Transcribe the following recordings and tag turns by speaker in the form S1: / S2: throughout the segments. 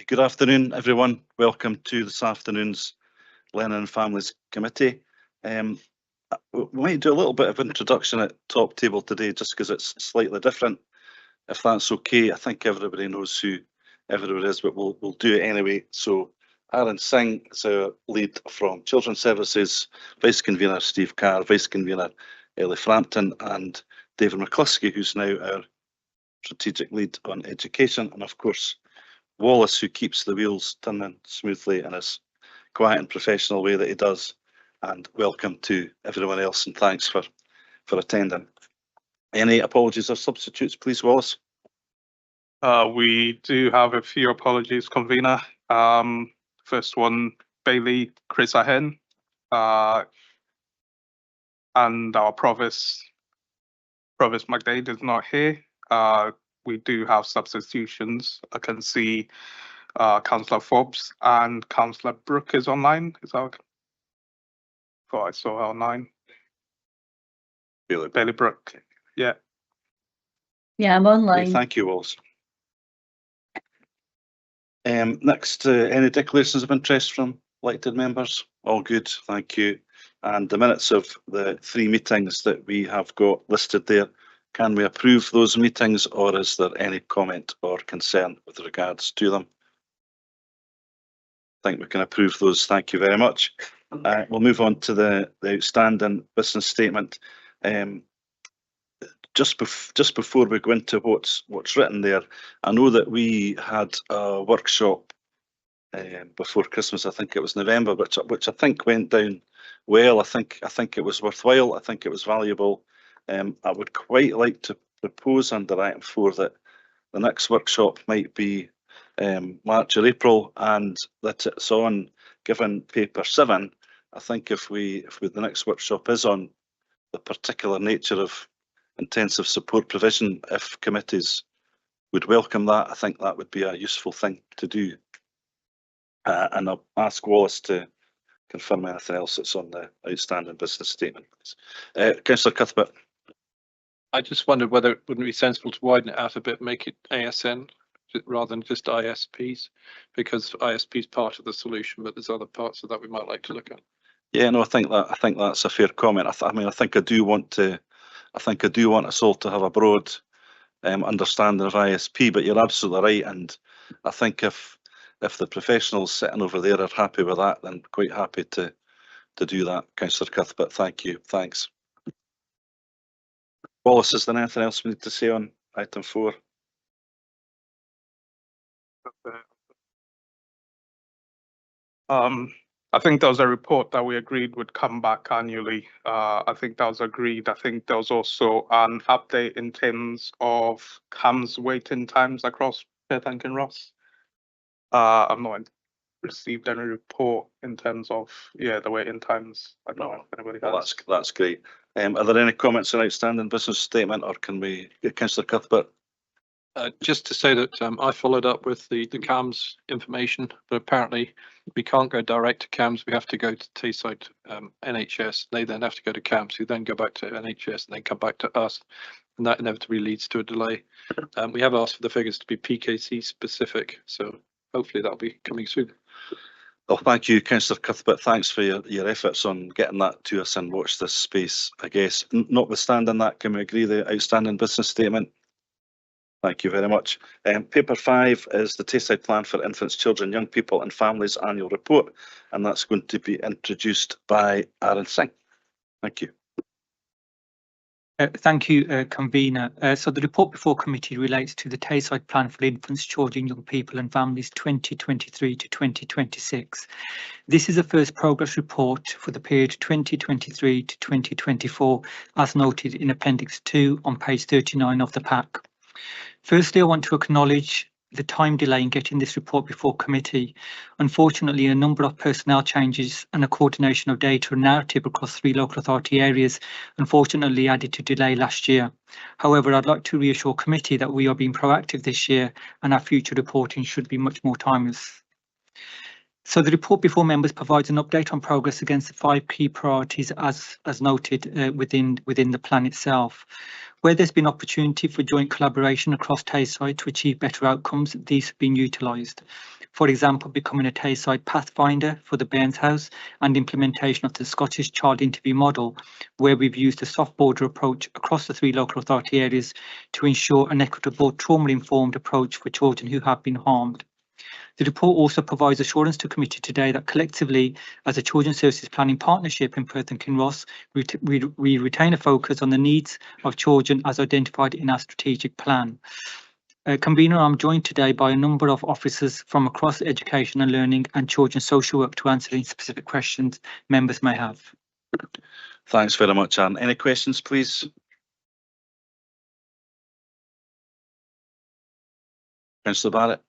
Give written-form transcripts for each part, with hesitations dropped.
S1: Good afternoon, everyone. Welcome to this afternoon's Learning and Families Committee. We might do a little bit of introduction at top table today, just because it's slightly different. If that's okay, I think everybody knows who everybody is, but we'll do it anyway. So Aaron Singh is our lead from Children's Services, Vice Convener Steve Carr, Vice Convener Ellie Frampton, and David McCluskey, who's now our strategic lead on education, and of course Wallace, who keeps the wheels turning smoothly in his quiet and professional way that he does. And welcome to everyone else, and thanks for attending. Any apologies or substitutes, please, Wallace?
S2: We do have a few apologies, convener. First one, Bailey Chris Ahen, and our Provost McDade is not here. We do have substitutions. I can see Councillor Forbes and Councillor Brooke is online. Is that okay? Thought I saw her online. Bailey Brooke, yeah.
S3: Yeah, I'm online.
S1: Okay, thank you, Wallace. Next, any declarations of interest from elected members? All good, thank you. And the minutes of the 3 meetings that we have got listed there, can we approve those meetings, or is there any comment or concern with regards to them? I think we can approve those. Thank you very much. We'll move on to the outstanding business statement. Just before we go into what's written there, I know that we had a workshop before Christmas. I think it was November, which I think went down well. I think it was worthwhile. I think it was valuable. I would quite like to propose under item 4 that the next workshop might be March or April, and that it's on, given paper 7. I think if the next workshop is on the particular nature of intensive support provision, if committees would welcome that, I think that would be a useful thing to do. And I'll ask Wallace to confirm anything else that's on the outstanding business statement. Councillor Cuthbert.
S4: I just wondered whether it wouldn't be sensible to widen it out a bit, make it ASN rather than just ISPs, because ISP is part of the solution, but there's other parts of that we might like to look at. Yeah, no, I think that's a fair comment. I think I do want us all to have a broad understanding of ISP, but you're absolutely right. And I think if the professionals sitting over there are happy with that, then quite happy to do that. Councillor Cuthbert, thank you. Thanks. Wallace, is there anything else we need to say on item 4?
S2: I think there was a report that we agreed would come back annually. I think that was agreed. I think there was also an update in terms of CAMHS waiting times across Perth and Kinross. I've not received any report in terms of the waiting times. I don't know if anybody has.
S1: Well, that's great. Are there any comments on outstanding business statement, or can we get Councillor Cuthbert?
S4: Just to say that I followed up with the CAMHS information, but apparently we can't go direct to CAMHS. We have to go to Tayside NHS. They then have to go to CAMHS, who then go back to NHS and then come back to us. And that inevitably leads to a delay. We have asked for the figures to be PKC specific, so hopefully that'll be coming soon.
S1: Well, thank you, Councillor Cuthbert. Thanks for your efforts on getting that to us and watch this space, I guess. Notwithstanding that, can we agree the outstanding business statement? Thank you very much. Paper 5 is the Tayside Plan for Infants, Children, Young People and Families Annual Report, and that's going to be introduced by Aaron Singh. Thank you.
S5: Thank you, convener. So the report before committee relates to the Tayside Plan for Infants, Children, Young People and Families 2023 to 2026. This is the first progress report for the period 2023 to 2024, as noted in Appendix 2 on page 39 of the pack. Firstly, I want to acknowledge the time delay in getting this report before committee. Unfortunately, a number of personnel changes and a coordination of data and narrative across 3 local authority areas unfortunately added to delay last year. However, I'd like to reassure committee that we are being proactive this year and our future reporting should be much more timeless. So the report before members provides an update on progress against the 5 key priorities as noted within the plan itself. Where there's been opportunity for joint collaboration across Tayside to achieve better outcomes, these have been utilised. For example, becoming a Tayside Pathfinder for the Bairns House and implementation of the Scottish Child Interview Model, where we've used a soft border approach across the 3 local authority areas to ensure an equitable, trauma-informed approach for children who have been harmed. The report also provides assurance to committee today that collectively, as a Children's Services Planning Partnership in Perth and Kinross, we retain a focus on the needs of children as identified in our strategic plan. Convener, I'm joined today by a number of officers from across education and learning and children's social work to answer any specific questions members may have.
S1: Thanks very much, Anne. Any questions, please? Councillor Barrett.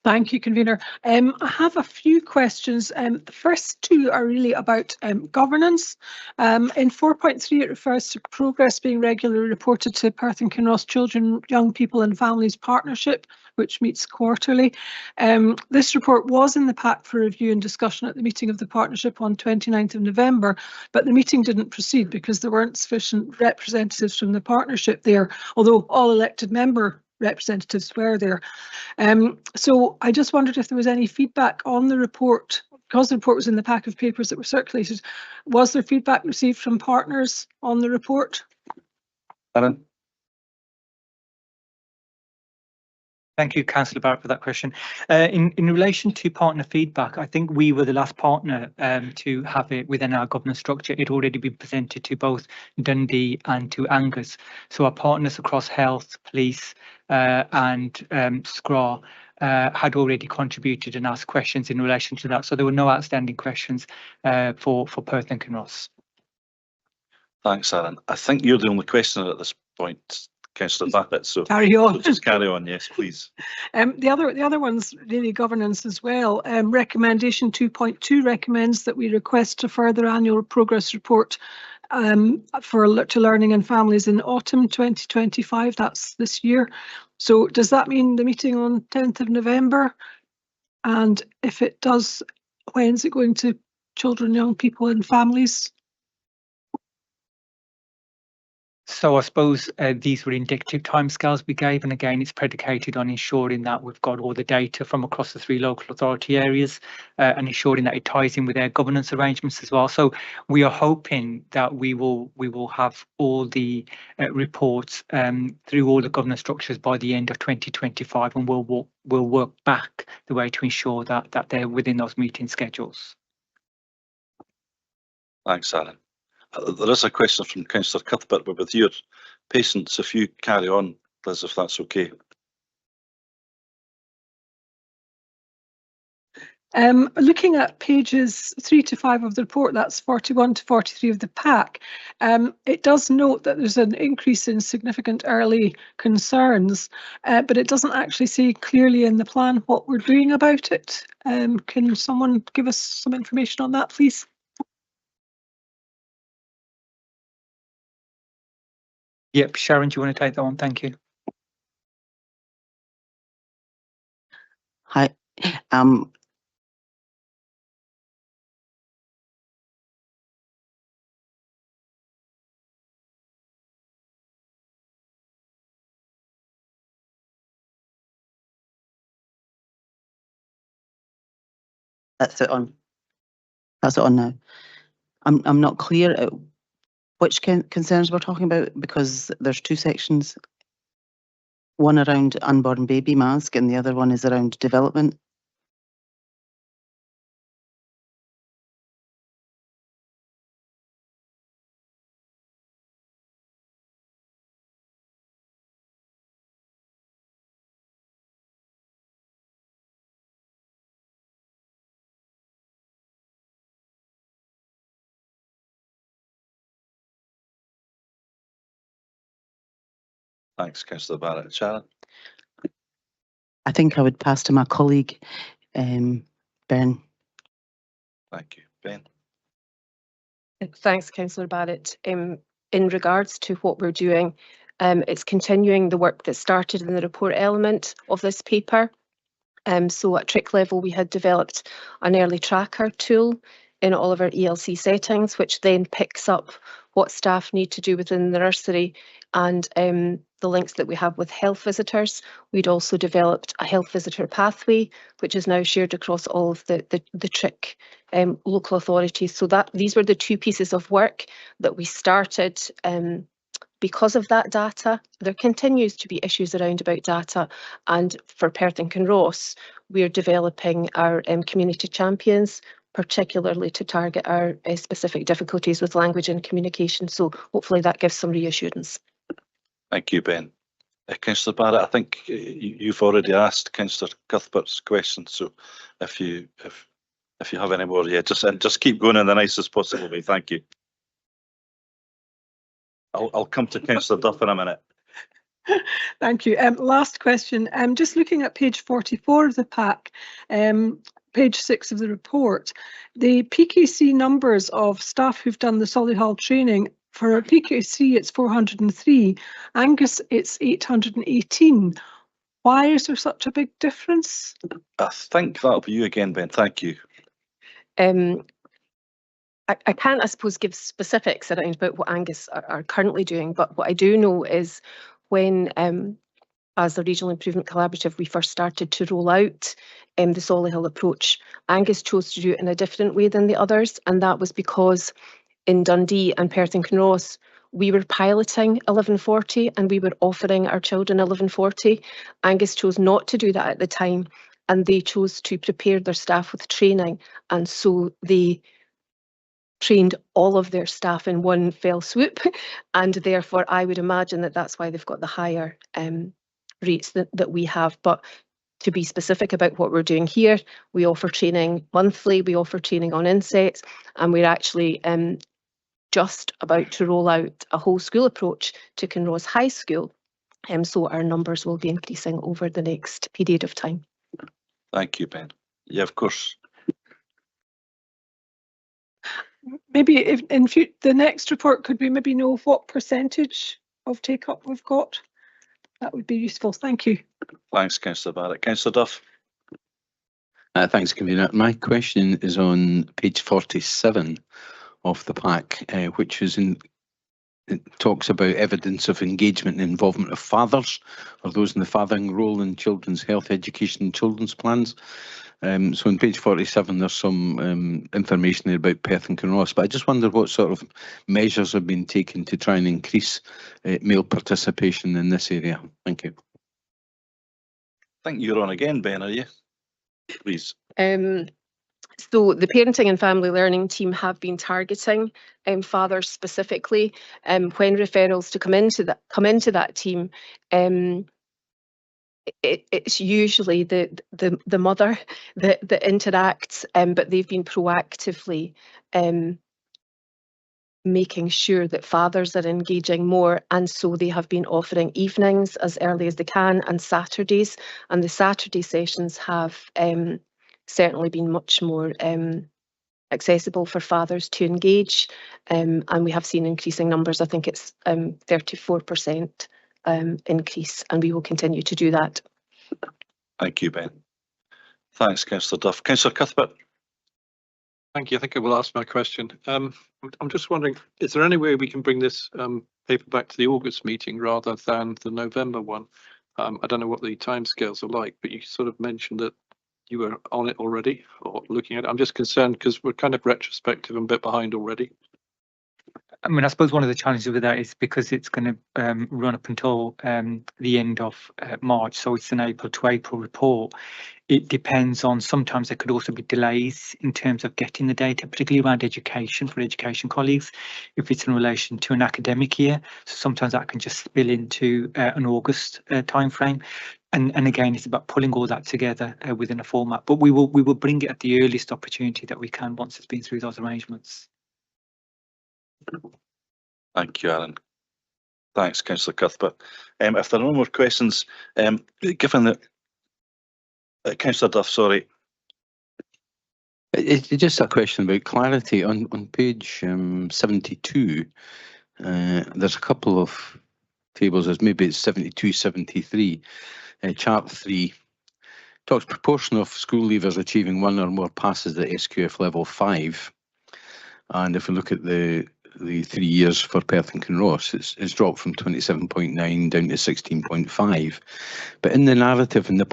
S6: Thank you, Convener. I have a few questions. The first 2 are really about governance. In 4.3, it refers to progress being regularly reported to Perth and Kinross Children, Young People and Families Partnership, which meets quarterly. This report was in the pack for review and discussion at the meeting of the partnership on 29th of November, but the meeting didn't proceed because there weren't sufficient representatives from the partnership there, although all elected member representatives were there. So I just wondered if there was any feedback on the report, because the report was in the pack of papers that were circulated. Was there feedback received from partners on the report?
S1: Aaron.
S5: Thank you, Councillor Barrett, for that question. In relation to partner feedback, I think we were the last partner to have it within our governance structure. It already been presented to both Dundee and to Angus. So our partners across health, police and SCRA had already contributed and asked questions in relation to that. So there were no outstanding questions for Perth and Kinross.
S1: Thanks, Aaron. I think you're the only questioner at this point, Councillor Barrett, so
S6: Carry on.
S1: just carry on, yes, please.
S6: The other one's really governance as well. Recommendation 2.2 recommends that we request a further annual progress report to learning and families in autumn 2025. That's this year. So does that mean the meeting on 10th of November? And if it does, when's it going to children, young people and families?
S5: So I suppose these were indicative timescales we gave, and again, it's predicated on ensuring that we've got all the data from across the 3 local authority areas and ensuring that it ties in with their governance arrangements as well. So we are hoping that we will have all the reports through all the governance structures by the end of 2025, and we'll work back the way to ensure that they're within those meeting schedules.
S1: Thanks, Aaron. There is a question from Councillor Cuthbert, but with your patience, if you carry on, Liz, if that's okay.
S6: Looking at pages 3 to 5 of the report, that's 41 to 43 of the pack, it does note that there's an increase in significant early concerns, but it doesn't actually say clearly in the plan what we're doing about it. Can someone give us some information on that, please?
S5: Yep, Sharon, do you want to take that one? Thank you.
S7: Hi. That's it on. That's it on now. I'm not clear which concerns we're talking about, because there's 2 sections. One around unborn baby mask and the other one is around development.
S1: Thanks, Councillor Barrett. Sharon?
S7: I think I would pass to my colleague, Ben.
S1: Thank you. Ben?
S8: Thanks, Councillor Barrett. In regards to what we're doing, it's continuing the work that started in the report element of this paper. So at TRIC level, we had developed an early tracker tool in all of our ELC settings, which then picks up what staff need to do within the nursery and the links that we have with health visitors. We'd also developed a health visitor pathway, which is now shared across all of the TRIC local authorities. So that these were the two pieces of work that we started because of that data. There continues to be issues around about data, and for Perth and Kinross, we're developing our community champions, particularly to target our specific difficulties with language and communication. So hopefully that gives some reassurance.
S1: Thank you, Ben. Councillor Barrett, I think you've already asked Councillor Cuthbert's question, so if you have any more, yeah, just keep going in the nicest possible way. Thank you. I'll come to Councillor Duff in a minute.
S6: Thank you. Last question. Just looking at page 44 of the pack, page 6 of the report, the PKC numbers of staff who've done the Solihull training, for PKC it's 403, Angus it's 818. Why is there such a big difference?
S1: I think that'll be you again, Ben. Thank you.
S8: I can't, I suppose, give specifics around about what Angus are currently doing, but what I do know is when, as the Regional Improvement Collaborative, we first started to roll out the Solihull approach, Angus chose to do it in a different way than the others, and that was because in Dundee and Perth and Kinross, we were piloting 1140 and we were offering our children 1140. Angus chose not to do that at the time, and they chose to prepare their staff with training, and so they trained all of their staff in one fell swoop, and therefore I would imagine that that's why they've got the higher rates that we have. But to be specific about what we're doing here, we offer training monthly, we offer training on insects, and we're actually just about to roll out a whole school approach to Kinross High School, so our numbers will be increasing over the next period of time.
S1: Thank you, Ben. Yeah, of course.
S6: Maybe if in the next report, could we maybe know what percentage of take up we've got? That would be useful. Thank you.
S1: Thanks, Councillor Barrett. Councillor Duff.
S9: Thanks, Convener. My question is on page 47 of the pack, which is it talks about evidence of engagement and involvement of fathers or those in the fathering role in children's health, education and children's plans. So on page 47, there's some information there about Perth and Kinross, but I just wonder what sort of measures have been taken to try and increase male participation in this area. Thank you.
S1: I think you're on again, Ben, are you? Please.
S8: So the parenting and family learning team have been targeting fathers specifically. When referrals to come into that team, it's usually the mother that interacts, but they've been proactively making sure that fathers are engaging more, and so they have been offering evenings as early as they can and Saturdays, and the Saturday sessions have certainly been much more accessible for fathers to engage, and we have seen increasing numbers. I think it's 34% increase, and we will continue to do that.
S1: Thank you, Ben. Thanks, Councillor Duff. Councillor Cuthbert.
S4: Thank you. I think I will ask my question. I'm just wondering, is there any way we can bring this paper back to the August meeting rather than the November one? I don't know what the timescales are like, but you sort of mentioned that you were on it already or looking at it. I'm just concerned because we're kind of retrospective and a bit behind already.
S5: I mean, I suppose one of the challenges with that is because it's going to run up until the end of March, so it's an April to April report. It depends on, sometimes there could also be delays in terms of getting the data, particularly around education for education colleagues, if it's in relation to an academic year. So sometimes that can just spill into an August timeframe. And again, it's about pulling all that together within a format. But we will bring it at the earliest opportunity that we can once it's been through those arrangements.
S1: Thank you, Aaron. Thanks, Councillor Cuthbert. If there are no more questions, given that Councillor Duff, sorry.
S9: It's just a question about clarity. On page 72, there's a couple of tables, as maybe it's 72, 73, chart 3. Talks proportion of school leavers achieving one or more passes at SQF level 5. And if we look at the the 3 years for Perth and Kinross. It's dropped from 27.9 down to 16.5. But in the narrative, in the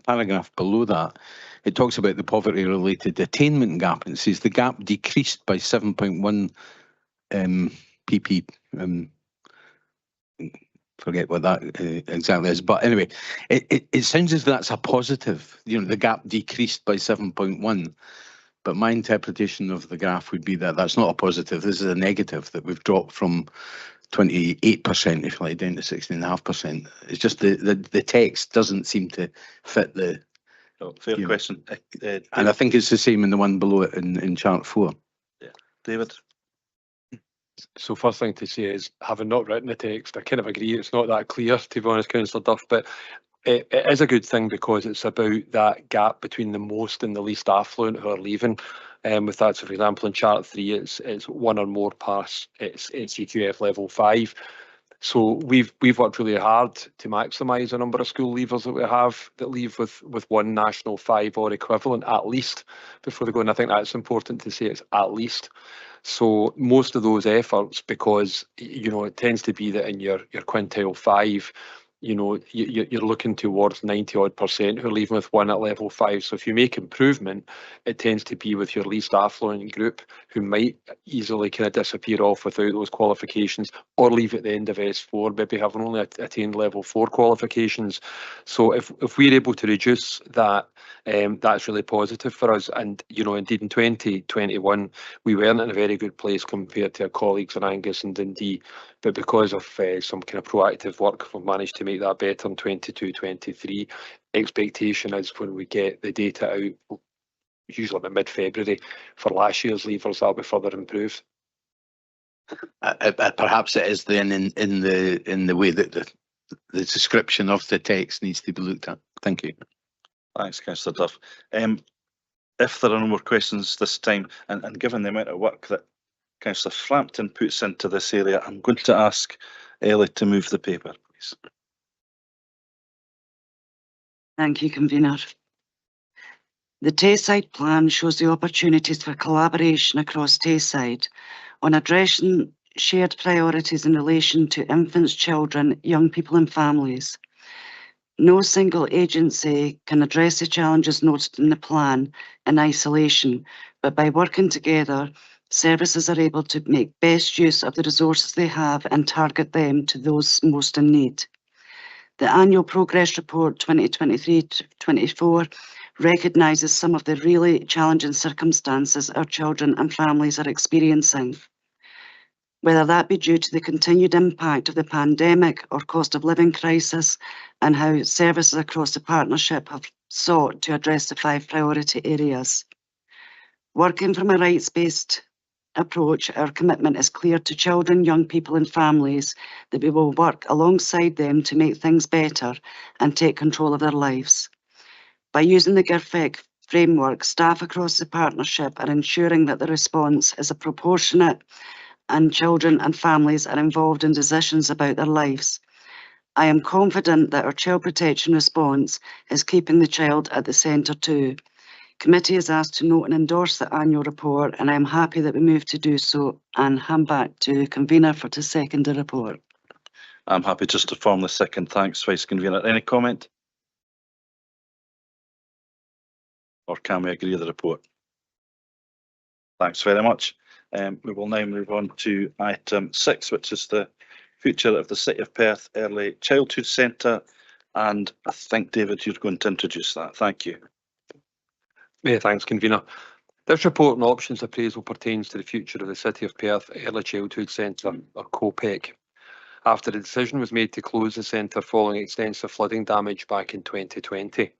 S9: paragraph below that, it talks about the poverty-related attainment gap, and it says the gap decreased by 7.1 pp. Forget what that exactly is, but anyway, it sounds as though that's a positive. You know, the gap decreased by 7.1. But my interpretation of the graph would be that that's not a positive. This is a negative, that we've dropped from 28%, if you like, down to 16.5%. It's just the text doesn't seem to fit the.
S1: Fair
S9: Yeah.
S1: question.
S9: And I think it's the same in the one below it in chart 4.
S1: David?
S10: So first thing to say is, having not written the text, I kind of agree it's not that clear, to be honest, Councillor Duff, but it is a good thing because it's about that gap between the most and the least affluent who are leaving. With that, so for example, in chart 3, it's one or more pass, it's CQF level 5. So we've worked really hard to maximise the number of school leavers that we have that leave with one national 5 or equivalent at least before they go. And I think that's important to say, it's at least. So most of those efforts, because you know it tends to be that in your quintile 5, you know you're looking towards 90% who are leaving with 1 at level 5. So if you make improvement, it tends to be with your least affluent group who might easily kind of disappear off without those qualifications, or leave at the end of S4, maybe having only attained level 4 qualifications. So if we're able to reduce that, that's really positive for us. And you know, indeed in 2021 we weren't in a very good place compared to our colleagues in Angus and Dundee, but because of some kind of proactive work, we've managed to make that better in 22-23. Expectation is when we get the data out, usually about mid-February, for last year's leavers, that'll be further improved.
S9: Perhaps it is then in the way that the description of the text needs to be looked at. Thank you.
S1: Thanks, Councillor Duff. If there are no more questions this time, and given the amount of work that Councillor Frampton puts into this area, I'm going to ask Ellie to move the paper, please.
S11: Thank you, Convener. The Tayside Plan shows the opportunities for collaboration across Tayside on addressing shared priorities in relation to infants, children, young people and families. No single agency can address the challenges noted in the plan in isolation, but by working together, services are able to make best use of the resources they have and target them to those most in need. The Annual Progress Report 2023-24 recognises some of the really challenging circumstances our children and families are experiencing. Whether that be due to the continued impact of the pandemic or cost of living crisis, and how services across the partnership have sought to address the 5 priority areas. Working from a rights-based approach, our commitment is clear to children, young people and families that we will work alongside them to make things better and take control of their lives. By using the GIRFEC framework, staff across the partnership are ensuring that the response is a proportionate and children and families are involved in decisions about their lives. I am confident that our child protection response is keeping the child at the centre too. Committee is asked to note and endorse the annual report, and I am happy that we move to do so, and hand back to Convener to second the report.
S1: I'm happy just to formally second. Thanks, Vice Convener. Any comment? Or can we agree with the report? Thanks very much. We will now move on to item 6, which is the future of the City of Perth Early Childhood Centre. And I think, David, you're going to introduce that. Thank you.
S10: Yeah, thanks, Convener. This report and options appraisal pertains to the future of the City of Perth Early Childhood Centre, or COPEC. After the decision was made to close the centre following extensive flooding damage back in 2020.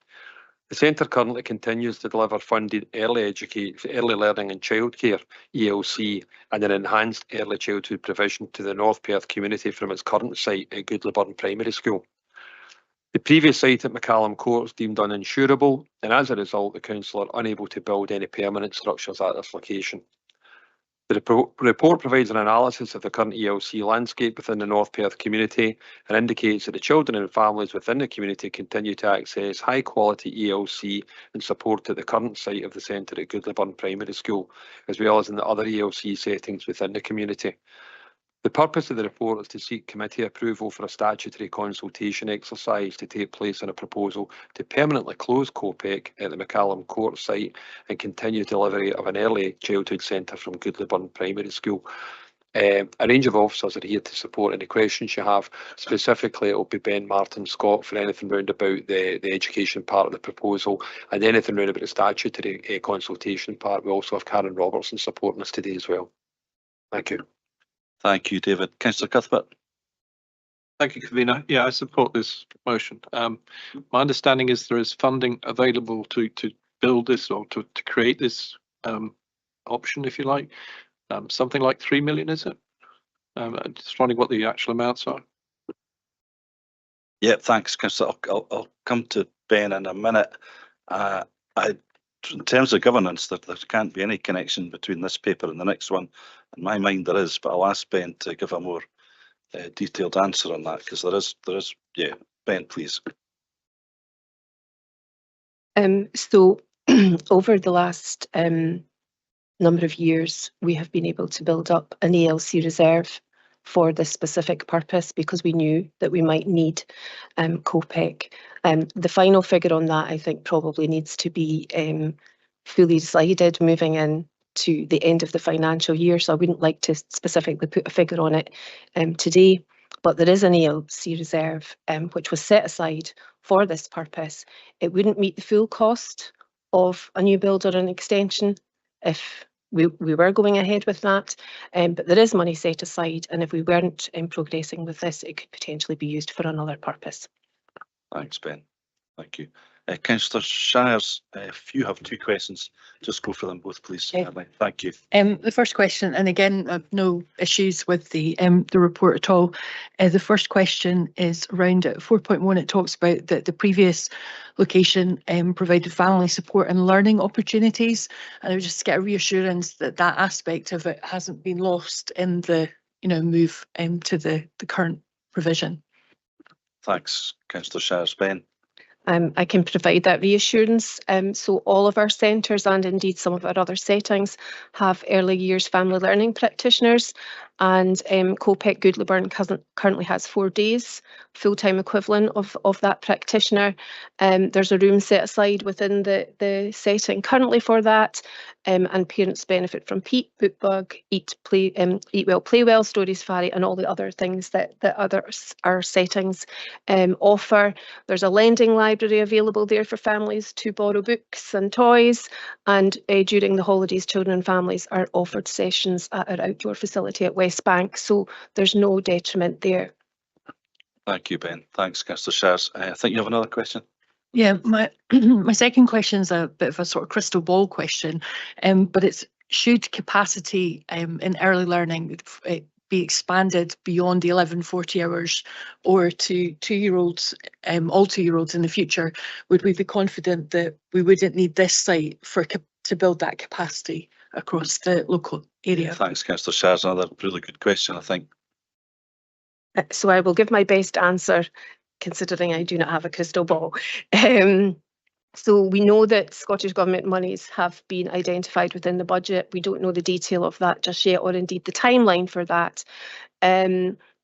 S10: The centre currently continues to deliver funded early learning and childcare, ELC, and an enhanced early childhood provision to the North Perth community from its current site at Goodleyburn Primary School. The previous site at McCallum Court was deemed uninsurable, and as a result, the council are unable to build any permanent structures at this location. The report provides an analysis of the current ELC landscape within the North Perth community and indicates that the children and families within the community continue to access high quality ELC and support at the current site of the centre at Goodleyburn Primary School, as well as in the other ELC settings within the community. The purpose of the report is to seek committee approval for a statutory consultation exercise to take place on a proposal to permanently close COPEC at the McCallum Court site and continue delivery of an early childhood centre from Goodleyburn Primary School. A range of officers are here to support any questions you have. Specifically, it will be Ben Martin Scott for anything round about the education part of the proposal, and anything round about the statutory consultation part. We also have Karen Robertson supporting us today as well. Thank you.
S1: Thank you, David. Councillor Cuthbert.
S4: Thank you, Convener. Yeah, I support this motion. My understanding is there is funding available to build this or to create this option, if you like. Something like 3 million, is it? I'm just wondering what the actual amounts are.
S1: Yeah, thanks, Councillor. I'll come to Ben in a minute. In terms of governance, there can't be any connection between this paper and the next one. In my mind, there is, but I'll ask Ben to give a more detailed answer on that, because there is. Yeah, Ben, please.
S8: So over the last number of years, we have been able to build up an ELC reserve for this specific purpose because we knew that we might need COPEC. The final figure on that, I think, probably needs to be fully decided moving in to the end of the financial year. So I wouldn't like to specifically put a figure on it today, but there is an ELC reserve which was set aside for this purpose. It wouldn't meet the full cost of a new build or an extension if we were going ahead with that, but there is money set aside, and if we weren't progressing with this, it could potentially be used for another purpose.
S1: Thanks, Ben. Thank you. Councillor Shires, if you have two questions, just go for them both, please.
S3: Okay.
S1: Thank you.
S3: The first question, and again, I've no issues with the report at all. The first question is around at 4.1. It talks about that the previous location provided family support and learning opportunities, and I would just get a reassurance that that aspect of it hasn't been lost in the move to the current provision.
S1: Thanks, Councillor Shires. Ben.
S8: I can provide that reassurance. So all of our centres and indeed some of our other settings have early years family learning practitioners, and COPEC Goodleyburn currently has 4 days full-time equivalent of that practitioner. There's a room set aside within the setting currently for that, and parents benefit from PEEP, Bookbug, Eat Well, Play Well, Stories Fairy, and all the other things that our settings offer. There's a lending library available there for families to borrow books and toys, and during the holidays, children and families are offered sessions at our outdoor facility at West Bank, so there's no detriment there.
S1: Thank you, Ben. Thanks, Councillor Shires. I think you have another question.
S3: Yeah, my my second question is a bit of a sort of crystal ball question, but it's should capacity in early learning be expanded beyond the 1140 hours or to 2-year-olds, all 2-year-olds in the future? Would we be confident that we wouldn't need this site to build that capacity across the local area?
S1: Thanks, Councillor Shires. Another really good question, I think.
S8: So I will give my best answer, considering I do not have a crystal ball. So we know that Scottish Government monies have been identified within the budget. We don't know the detail of that just yet, or indeed the timeline for that.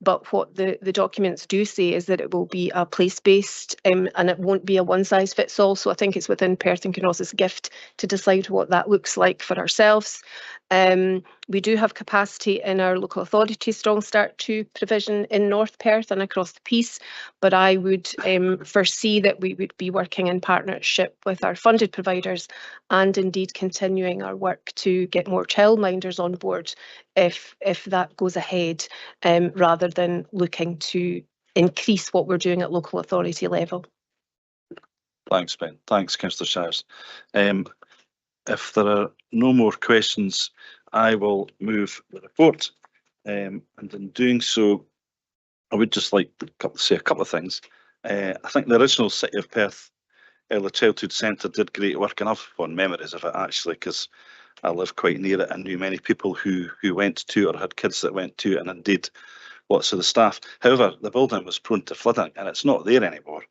S8: But what the documents do say is that it will be a place-based and it won't be a one-size-fits-all. So I think it's within Perth and Kinross's gift to decide what that looks like for ourselves. We do have capacity in our local authority Strong Start 2 provision in North Perth and across the piece, but I would foresee that we would be working in partnership with our funded providers and indeed continuing our work to get more childminders on board if that goes ahead, rather than looking to increase what we're doing at local authority level.
S1: Thanks, Ben. Thanks, Councillor Shires. If there are no more questions, I will move the report. And in doing so, I would just like to say a couple of things. I think the original City of Perth Early Childhood Centre did great work, and I've fond memories of it actually, because I live quite near it and knew many people who went to or had kids that went to it, and indeed lots of the staff. However, the building was prone to flooding and it's not there anymore.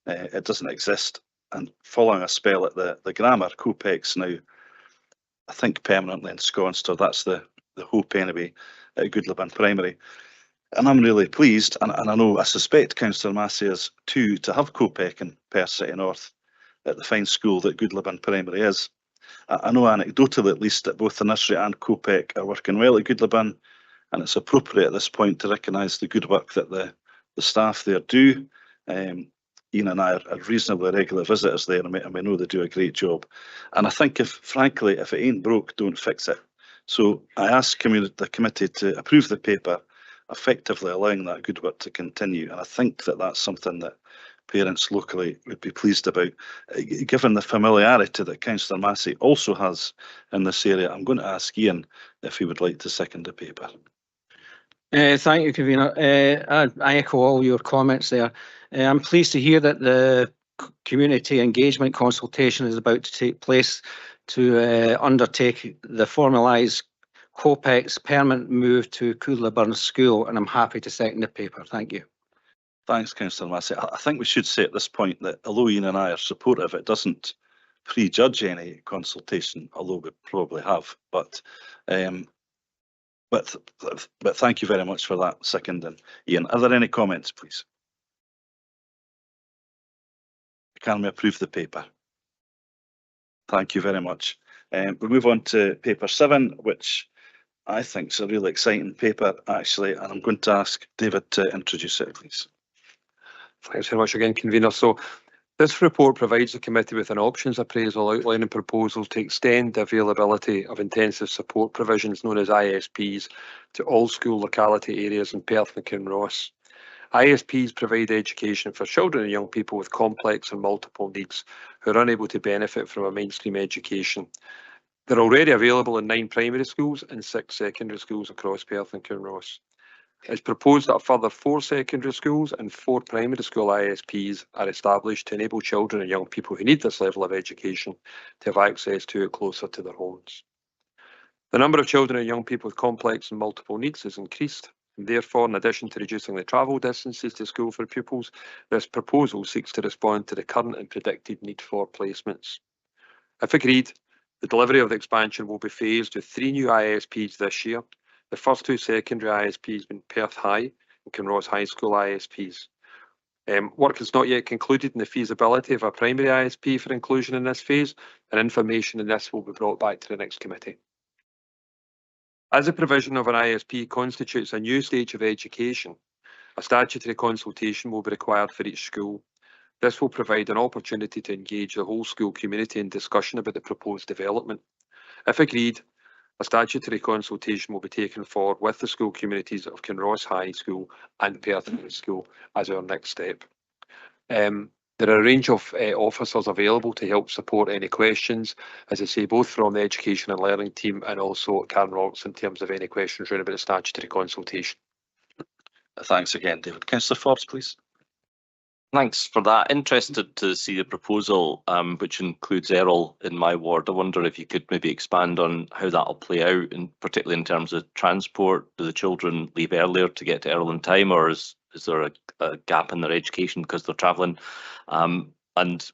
S1: It doesn't exist. And following a spell at the grammar, Copec's now, I think, permanently ensconced, or that's the hope anyway, at Goodlibin Primary. And I'm really pleased, and I suspect Councillor Massey is too, to have Copec in Perth City North at the fine school that Goodlibin Primary is. I know anecdotally at least that both the nursery and Copec are working well at Goodlibin, and it's appropriate at this point to recognise the good work that the staff there do. Ian and I are reasonably regular visitors there, and we know they do a great job. And I think, frankly, if it ain't broke, don't fix it. So I ask the committee to approve the paper, effectively allowing that good work to continue. And I think that that's something that parents locally would be pleased about. Given the familiarity that Councillor Massey also has in this area, I'm going to ask Ian if he would like to second the paper.
S12: Thank you, Convener. I echo all your comments there. I'm pleased to hear that the community engagement consultation is about to take place to undertake the formalised Copec's permanent move to Goodlibin School, and I'm happy to second the paper. Thank you.
S1: Thanks, Councillor Massey. I think we should say at this point that although Ian and I are supportive, it doesn't prejudge any consultation, although we probably have. But thank you very much for that second. Ian, are there any comments, please? Can we approve the paper? Thank you very much. We move on to paper 7, which I think is a really exciting paper, actually, and I'm going to ask David to introduce it, please.
S10: Thanks very much again, Convener. So this report provides the committee with an options appraisal outlining proposals to extend the availability of intensive support provisions known as ISPs to all school locality areas in Perth and Kinross. ISPs provide education for children and young people with complex and multiple needs who are unable to benefit from a mainstream education. They're already available in 9 primary schools and 6 secondary schools across Perth and Kinross. It's proposed that a further 4 secondary schools and 4 primary school ISPs are established to enable children and young people who need this level of education to have access to it closer to their homes. The number of children and young people with complex and multiple needs has increased. And therefore, in addition to reducing the travel distances to school for pupils, this proposal seeks to respond to the current and predicted need for placements. If agreed, the delivery of the expansion will be phased with 3 new ISPs this year. The first 2 secondary ISPs being Perth High and Kinross High School ISPs. Work has not yet concluded in the feasibility of a primary ISP for inclusion in this phase, and information on this will be brought back to the next committee. As the provision of an ISP constitutes a new stage of education, a statutory consultation will be required for each school. This will provide an opportunity to engage the whole school community in discussion about the proposed development. If agreed, a statutory consultation will be taken forward with the school communities of Kinross High School and Perth High School as our next step. There are a range of officers available to help support any questions, as I say, both from the Education and Learning team and also Karen Roberts in terms of any questions around about the statutory consultation.
S1: Thanks again, David. Councillor Forbes, please.
S13: Thanks for that. Interested to see the proposal, which includes Errol in my ward. I wonder if you could maybe expand on how that'll play out, and particularly in terms of transport. Do the children leave earlier to get to Errol in time, or is there a gap in their education because they're travelling? And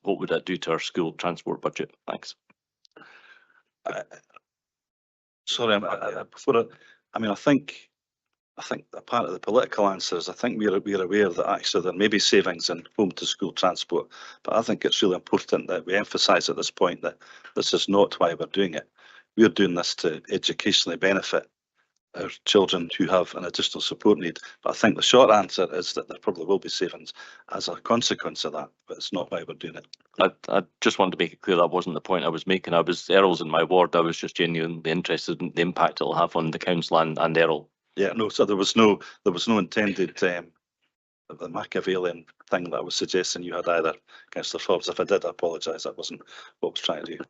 S13: what would that do to our school transport budget? Thanks.
S1: Sorry, I think a part of the political answer is I think we're aware that actually there may be savings in home to school transport, but I think it's really important that we emphasise at this point that this is not why we're doing it. We're doing this to educationally benefit our children who have an additional support need. But I think the short answer is that there probably will be savings as a consequence of that, but it's not why we're doing it.
S13: I just wanted to make it clear that wasn't the point I was making. Errol's in my ward. I was just genuinely interested in the impact it'll have on the council and Errol.
S1: Yeah, no. So there was no intended the Machiavellian thing that I was suggesting you had either, Councillor Forbes. If I did, I apologise. That wasn't what I was trying to do.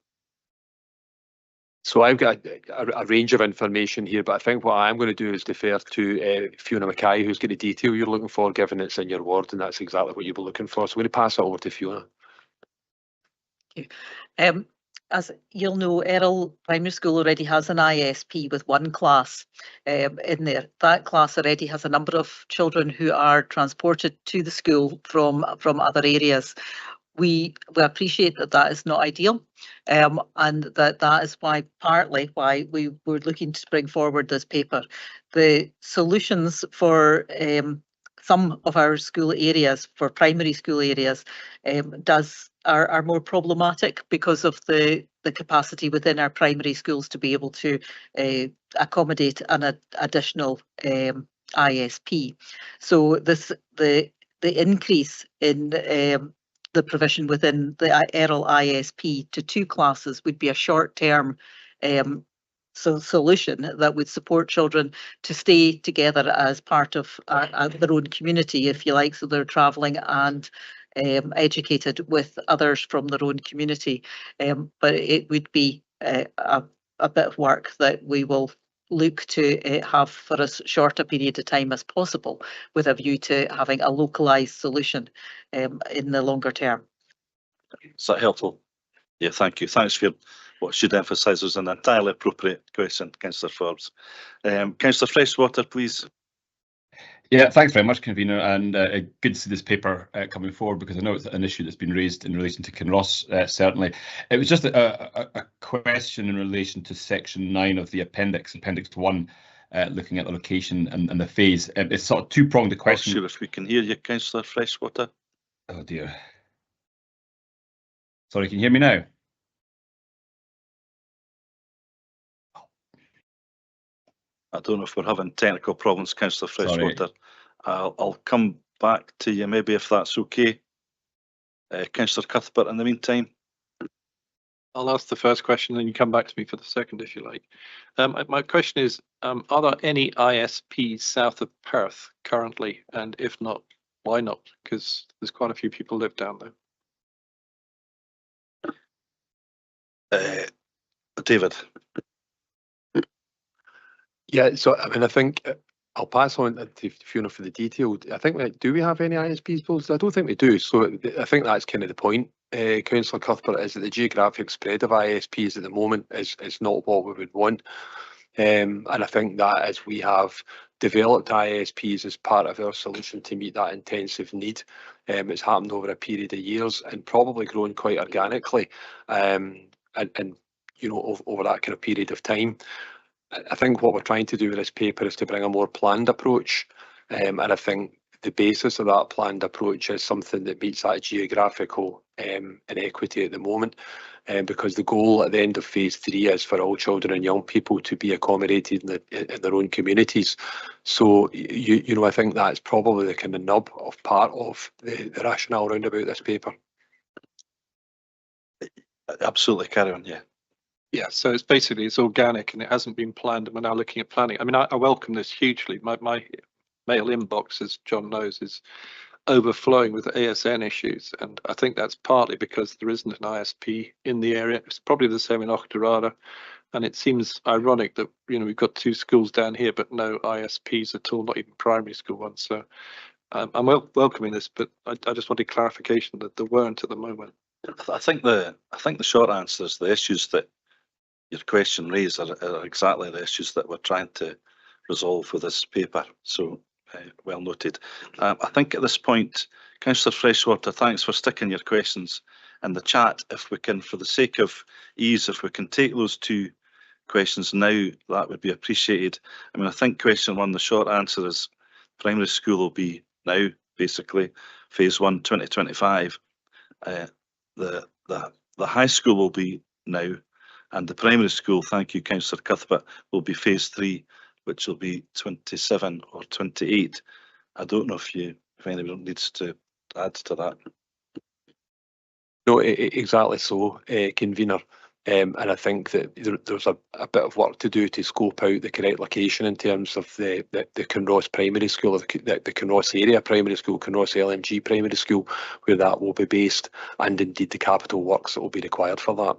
S10: So I've got a range of information here, but I think what I'm going to do is defer to Fiona Mackay, who's got the detail you're looking for, given it's in your ward, and that's exactly what you were looking for. So I'm going to pass it over to Fiona.
S14: Thank you. as you'll know, Errol Primary School already has an ISP with one class in there. That class already has a number of children who are transported to the school from other areas. We appreciate that that is not ideal, and that is partly why we were looking to bring forward this paper. The solutions for some of our school areas, for primary school areas, are more problematic because of the capacity within our primary schools to be able to accommodate an additional ISP. So the increase in the provision within the Errol ISP to 2 classes would be a short-term solution that would support children to stay together as part of their own community, if you like, so they're travelling and educated with others from their own community. But it would be a bit of work that we will look to have for as short a period of time as possible, with a view to having a localised solution in the longer term.
S1: Is that helpful? Yeah, thank you. Thanks for what should emphasise was an entirely appropriate question, Councillor Forbes. Councillor Freshwater, please.
S15: Yeah, thanks very much, Convener, and good to see this paper coming forward, because I know it's an issue that's been raised in relation to Kinross, certainly. It was just a question in relation to section 9 of the appendix 1, looking at the location and the phase. It's sort of two-pronged, the question.
S1: Sure, if we can hear you, Councillor Freshwater.
S15: Oh dear. Sorry, can you hear me now?
S1: I don't know if we're having technical problems, Councillor Freshwater. I'll come back to you maybe if that's okay. Councillor Cuthbert, in the meantime.
S4: I'll ask the first question, and then you come back to me for the second, if you like. My question is, are there any ISPs south of Perth currently? And if not, why not? Because there's quite a few people live down there.
S1: David.
S10: Yeah, so I mean, I think I'll pass on to Fiona for the detail. I think, like, do we have any ISPs, Bills? I don't think we do. So I think that's kind of the point, Councillor Cuthbert, is that the geographic spread of ISPs at the moment is not what we would want. And I think that as we have developed ISPs as part of our solution to meet that intensive need, it's happened over a period of years and probably grown quite organically, and you know, over that kind of period of time. I think what we're trying to do with this paper is to bring a more planned approach, and I think the basis of that planned approach is something that meets that geographical inequity at the moment, because the goal at the end of phase 3 is for all children and young people to be accommodated in their own communities. So you know, I think that's probably the kind of nub of part of the rationale around about this paper.
S1: Absolutely, carry on, yeah.
S4: Yeah, so it's basically, it's organic and it hasn't been planned, and we're now looking at planning. I mean, I welcome this hugely. My mail inbox, as John knows, is overflowing with ASN issues, and I think that's partly because there isn't an ISP in the area. It's probably the same in Octorara, and it seems ironic that, you know, we've got 2 schools down here but no ISPs at all, not even primary school ones. So I'm welcoming this, but I just wanted clarification that there weren't at the moment.
S1: I think the short answer is the issues that your question raised are exactly the issues that we're trying to resolve with this paper. So well noted. I think at this point, Councillor Freshwater, thanks for sticking your questions in the chat. If we can, for the sake of ease, if we can take those 2 questions now, that would be appreciated. I mean, I think question 1, the short answer is primary school will be now, basically, phase 1, 2025. The high school will be now, and the primary school, thank you, Councillor Cuthbert, will be phase 3, which will be 27 or 28. I don't know if anyone needs to add to that.
S10: No, exactly so, Convener. And I think that there's a bit of work to do to scope out the correct location in terms of the Kinross primary school, or the Kinross area primary school, Kinross LMG primary school, where that will be based, and indeed the capital works that will be required for that.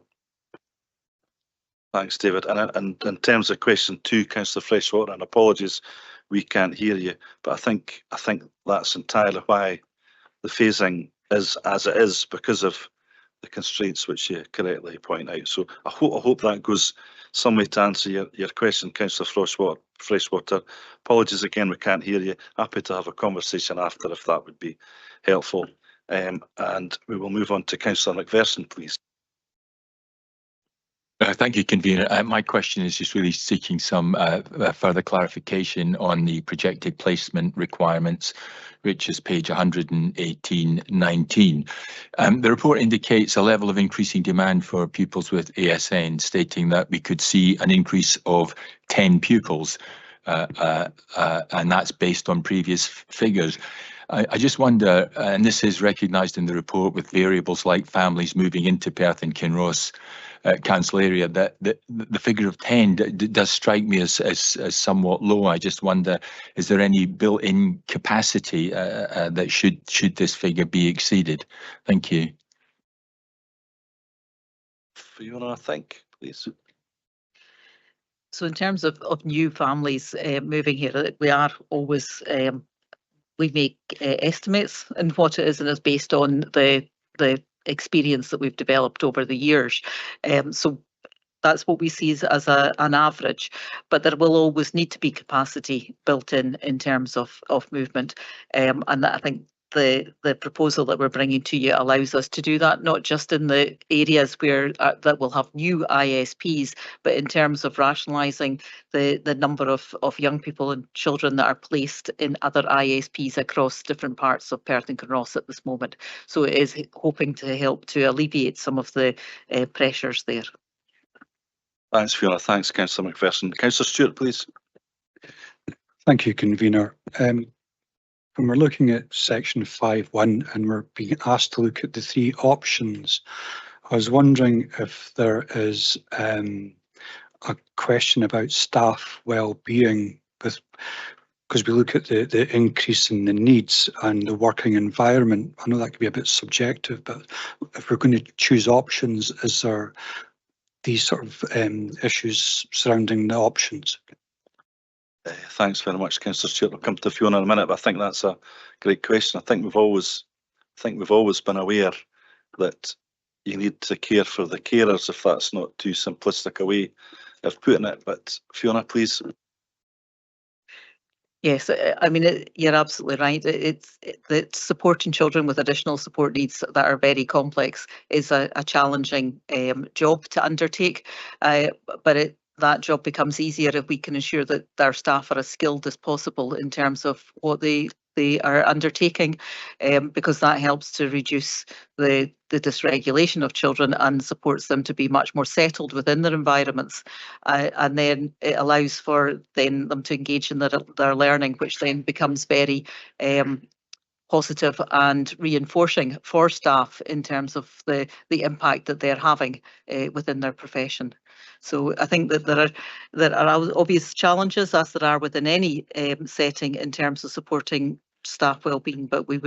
S1: Thanks, David. And in terms of question 2, Councillor Freshwater, and apologies, we can't hear you, but I think that's entirely why the phasing is as it is, because of the constraints which you correctly point out. So I hope that goes some way to answer your question, Councillor Freshwater. Apologies again, we can't hear you. Happy to have a conversation after if that would be helpful. And we will move on to Councillor Macpherson, please.
S16: Thank you, Convener. My question is just really seeking some further clarification on the projected placement requirements, which is page 118-19. The report indicates a level of increasing demand for pupils with ASN, stating that we could see an increase of 10 pupils, and that's based on previous figures. I just wonder, and this is recognised in the report with variables like families moving into Perth and Kinross council area, that the figure of 10 does strike me as somewhat low. I just wonder, is there any built-in capacity that should this figure be exceeded? Thank you.
S1: Fiona, I think, please.
S14: So in terms of new families moving here, we are always we make estimates, and what it is, and it's based on the experience that we've developed over the years. So that's what we see as an average, but there will always need to be capacity built in terms of movement, and that, I think the proposal that we're bringing to you allows us to do that, not just in the areas where that will have new ISPs, but in terms of rationalising the number of young people and children that are placed in other ISPs across different parts of Perth and Kinross at this moment. So it is hoping to help to alleviate some of the pressures there.
S1: Thanks, Fiona. Thanks, Councillor Macpherson. Councillor Stewart, please.
S17: Thank you, Convener. When we're looking at section 5.1 and we're being asked to look at the three options, I was wondering if there is a question about staff well-being, because we look at the increase in the needs and the working environment. I know that could be a bit subjective, but if we're going to choose options, is there these sort of issues surrounding the options?
S1: Thanks very much, Councillor Stewart. I'll come to Fiona in a minute, but I think that's a great question. I think we've always been aware that you need to care for the carers, if that's not too simplistic a way of putting it. But Fiona, please.
S14: Yes, I mean, you're absolutely right. It's that supporting children with additional support needs that are very complex is a challenging job to undertake, but that job becomes easier if we can ensure that our staff are as skilled as possible in terms of what they are undertaking, because that helps to reduce the dysregulation of children and supports them to be much more settled within their environments, and then it allows for them to engage in their learning, which then becomes very positive and reinforcing for staff in terms of the impact that they're having within their profession. So I think that there are obvious challenges, as there are within any setting, in terms of supporting staff wellbeing, but we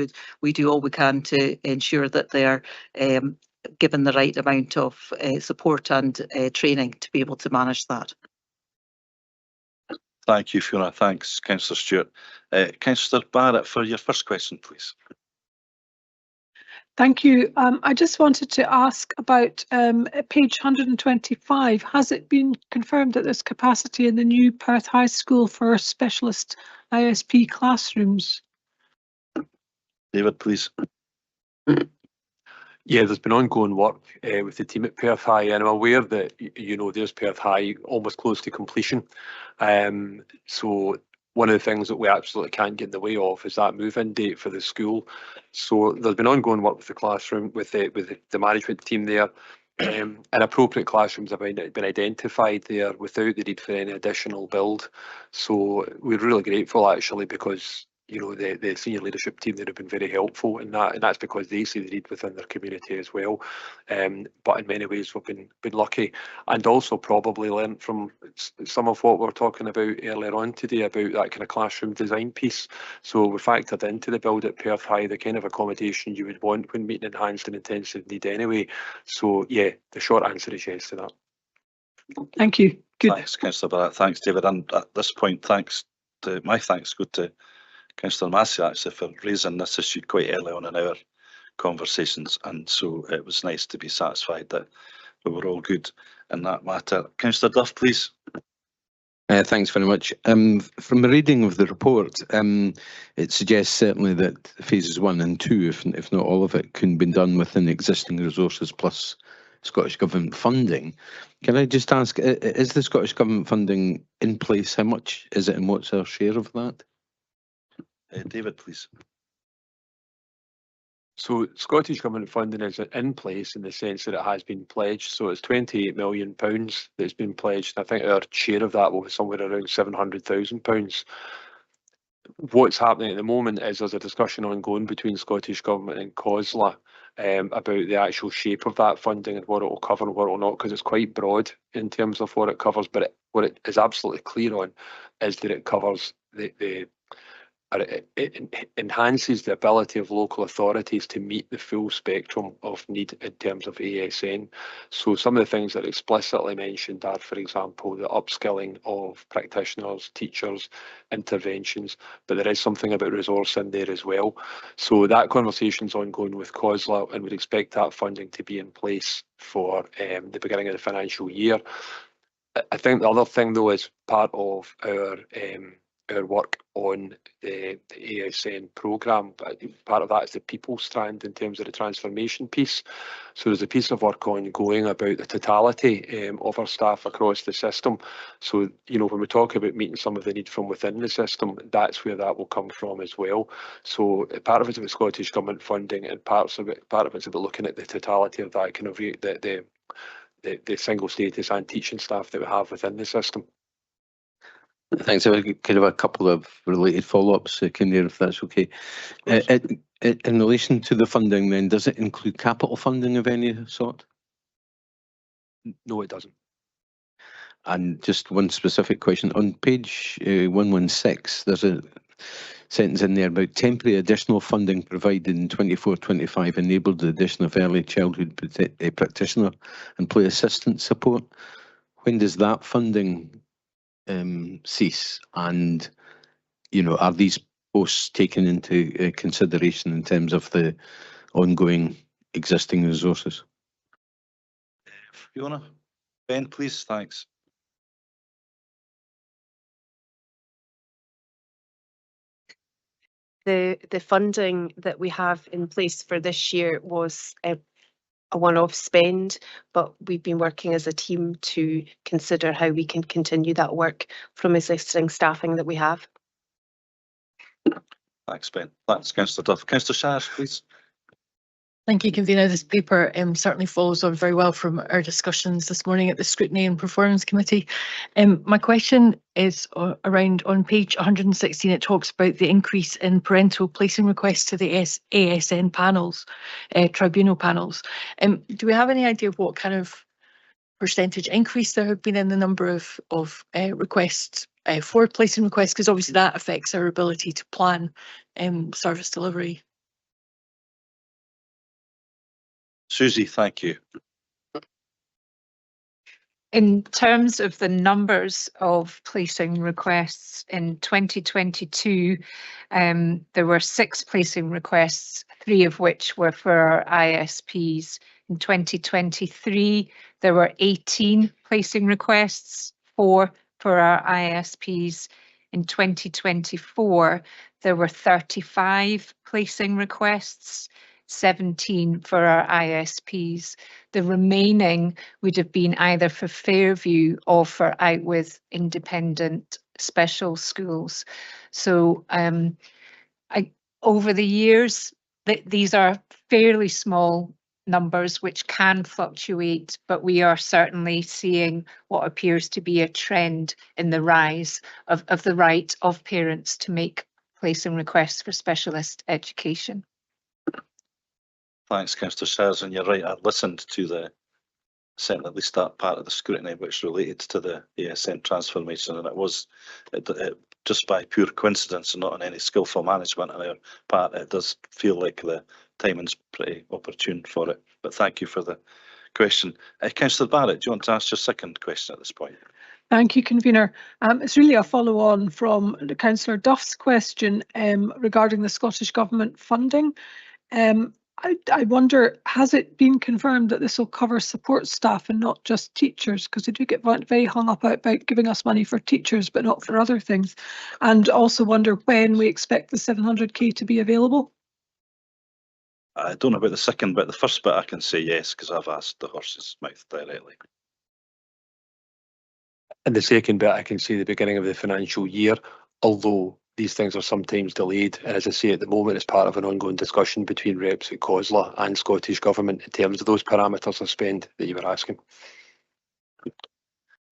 S14: do all we can to ensure that they are given the right amount of support and training to be able to manage that.
S1: Thank you, Fiona. Thanks, Councillor Stewart. Councillor Barrett, for your first question, please.
S6: Thank you. I just wanted to ask about page 125. Has it been confirmed that there's capacity in the new Perth High School for specialist ISP classrooms?
S1: David, please.
S10: Yeah, there's been ongoing work with the team at Perth High, and I'm aware that, you know, there's Perth High almost close to completion. So one of the things that we absolutely can't get in the way of is that move-in date for the school. So there's been ongoing work with the classroom, with the management team there, and appropriate classrooms have been identified there without the need for any additional build. So we're really grateful, actually, because, you know, the senior leadership team there have been very helpful in that, and that's because they see the need within their community as well. But in many ways we've been lucky, and also probably learnt from some of what we were talking about earlier on today about that kind of classroom design piece. So we factored into the build at Perth High the kind of accommodation you would want when meeting enhanced and intensive need anyway. So yeah, the short answer is yes to that.
S6: Thank you. Good.
S1: Thanks, Councillor Barrett. Thanks, David. And at this point, my thanks go to Councillor Massey, actually, for raising this issue quite early on in our conversations, and so it was nice to be satisfied that we were all good in that matter. Councillor Duff, please.
S9: Thanks very much. From the reading of the report, it suggests certainly that phases 1 and 2, if not all of it, can be done within existing resources plus Scottish Government funding. Can I just ask, is the Scottish Government funding in place? How much is it and what's our share of that?
S1: David, please.
S10: So Scottish Government funding is in place in the sense that it has been pledged. So it's £28 million that's been pledged. I think our share of that will be somewhere around £700,000. What's happening at the moment is there's a discussion ongoing between Scottish Government and COSLA about the actual shape of that funding and what it will cover and what it will not, because it's quite broad in terms of what it covers. But what it is absolutely clear on is that it covers it enhances the ability of local authorities to meet the full spectrum of need in terms of ASN. So some of the things that are explicitly mentioned are, for example, the upskilling of practitioners, teachers, interventions, but there is something about resource in there as well. So that conversation's ongoing with COSLA, and we'd expect that funding to be in place for the beginning of the financial year. I think the other thing, though, is part of our work on the ASN programme. Part of that is the people strand in terms of the transformation piece. So there's a piece of work ongoing about the totality of our staff across the system. So, you know, when we talk about meeting some of the need from within the system, that's where that will come from as well. So part of it's about Scottish Government funding, and part of it's about looking at the totality of that kind of the single status and teaching staff that we have within the system.
S9: Thanks. I could have a couple of related follow-ups, Kinnear, if that's okay. In relation to the funding, then, does it include capital funding of any sort?
S10: No, it doesn't.
S9: And just one specific question. On page 116, there's a sentence in there about temporary additional funding provided in 24-25 enabled the addition of early childhood practitioner and play assistant support. When does that funding cease, and you know, are these posts taken into consideration in terms of the ongoing existing resources?
S1: Fiona, Ben, please. Thanks.
S8: The funding that we have in place for this year was a one-off spend, but we've been working as a team to consider how we can continue that work from existing staffing that we have.
S1: Thanks, Ben. Thanks, Councillor Duff. Councillor Shires, please.
S3: Thank you, Convener. This paper certainly follows on very well from our discussions this morning at the Scrutiny and Performance Committee. My question is around on page 116. It talks about the increase in parental placing requests to the ASN panels, tribunal panels. Do we have any idea of what kind of percentage increase there have been in the number of requests for placing requests? Because obviously that affects our ability to plan service delivery.
S1: Susie, thank you.
S18: In terms of the numbers of placing requests in 2022, there were 6 placing requests, 3 of which were for our ISPs. In 2023, there were 18 placing requests, 4 for our ISPs. In 2024, there were 35 placing requests, 17 for our ISPs. The remaining would have been either for Fairview or for Outwith independent special schools. So over the years, these are fairly small numbers which can fluctuate, but we are certainly seeing what appears to be a trend in the rise of the right of parents to make placing requests for specialist education.
S1: Thanks, Councillor Shires, and you're right. I listened to certainly at least that part of the scrutiny which related to the ASN transformation, and it was just by pure coincidence and not on any skillful management on our part. It does feel like the timing's pretty opportune for it. But thank you for the question. Councillor Barrett, do you want to ask your second question at this point?
S6: Thank you, Convener. It's really a follow-on from Councillor Duff's question regarding the Scottish Government funding. I wonder, has it been confirmed that this will cover support staff and not just teachers? Because they do get very hung up about giving us money for teachers, but not for other things. And also wonder when we expect the 700k to be available.
S1: I don't know about the second bit. The first bit I can say yes, because I've asked the horse's mouth directly.
S10: And the second bit, I can see the beginning of the financial year, although these things are sometimes delayed. And as I say, at the moment, it's part of an ongoing discussion between reps at COSLA and Scottish Government in terms of those parameters of spend that you were asking.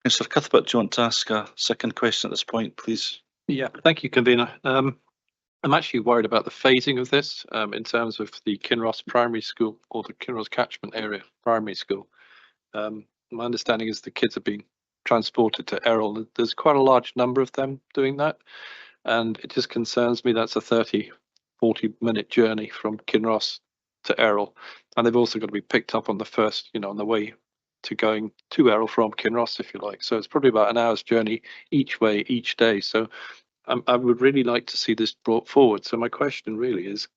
S1: Councillor Cuthbert, do you want to ask a second question at this point, please?
S4: Yeah, thank you, convener. I'm actually worried about the phasing of this in terms of the Kinross Primary School or the Kinross catchment area primary school. My understanding is the kids are being transported to Errol. There's quite a large number of them doing that. And it just concerns me that's a 30, 40-minute journey from Kinross to Errol. And they've also got to be picked up on the first, on the way to going to Errol from Kinross, if you like. So it's probably about an hour's journey each way, each day. So I would really like to see this brought forward. So my question really is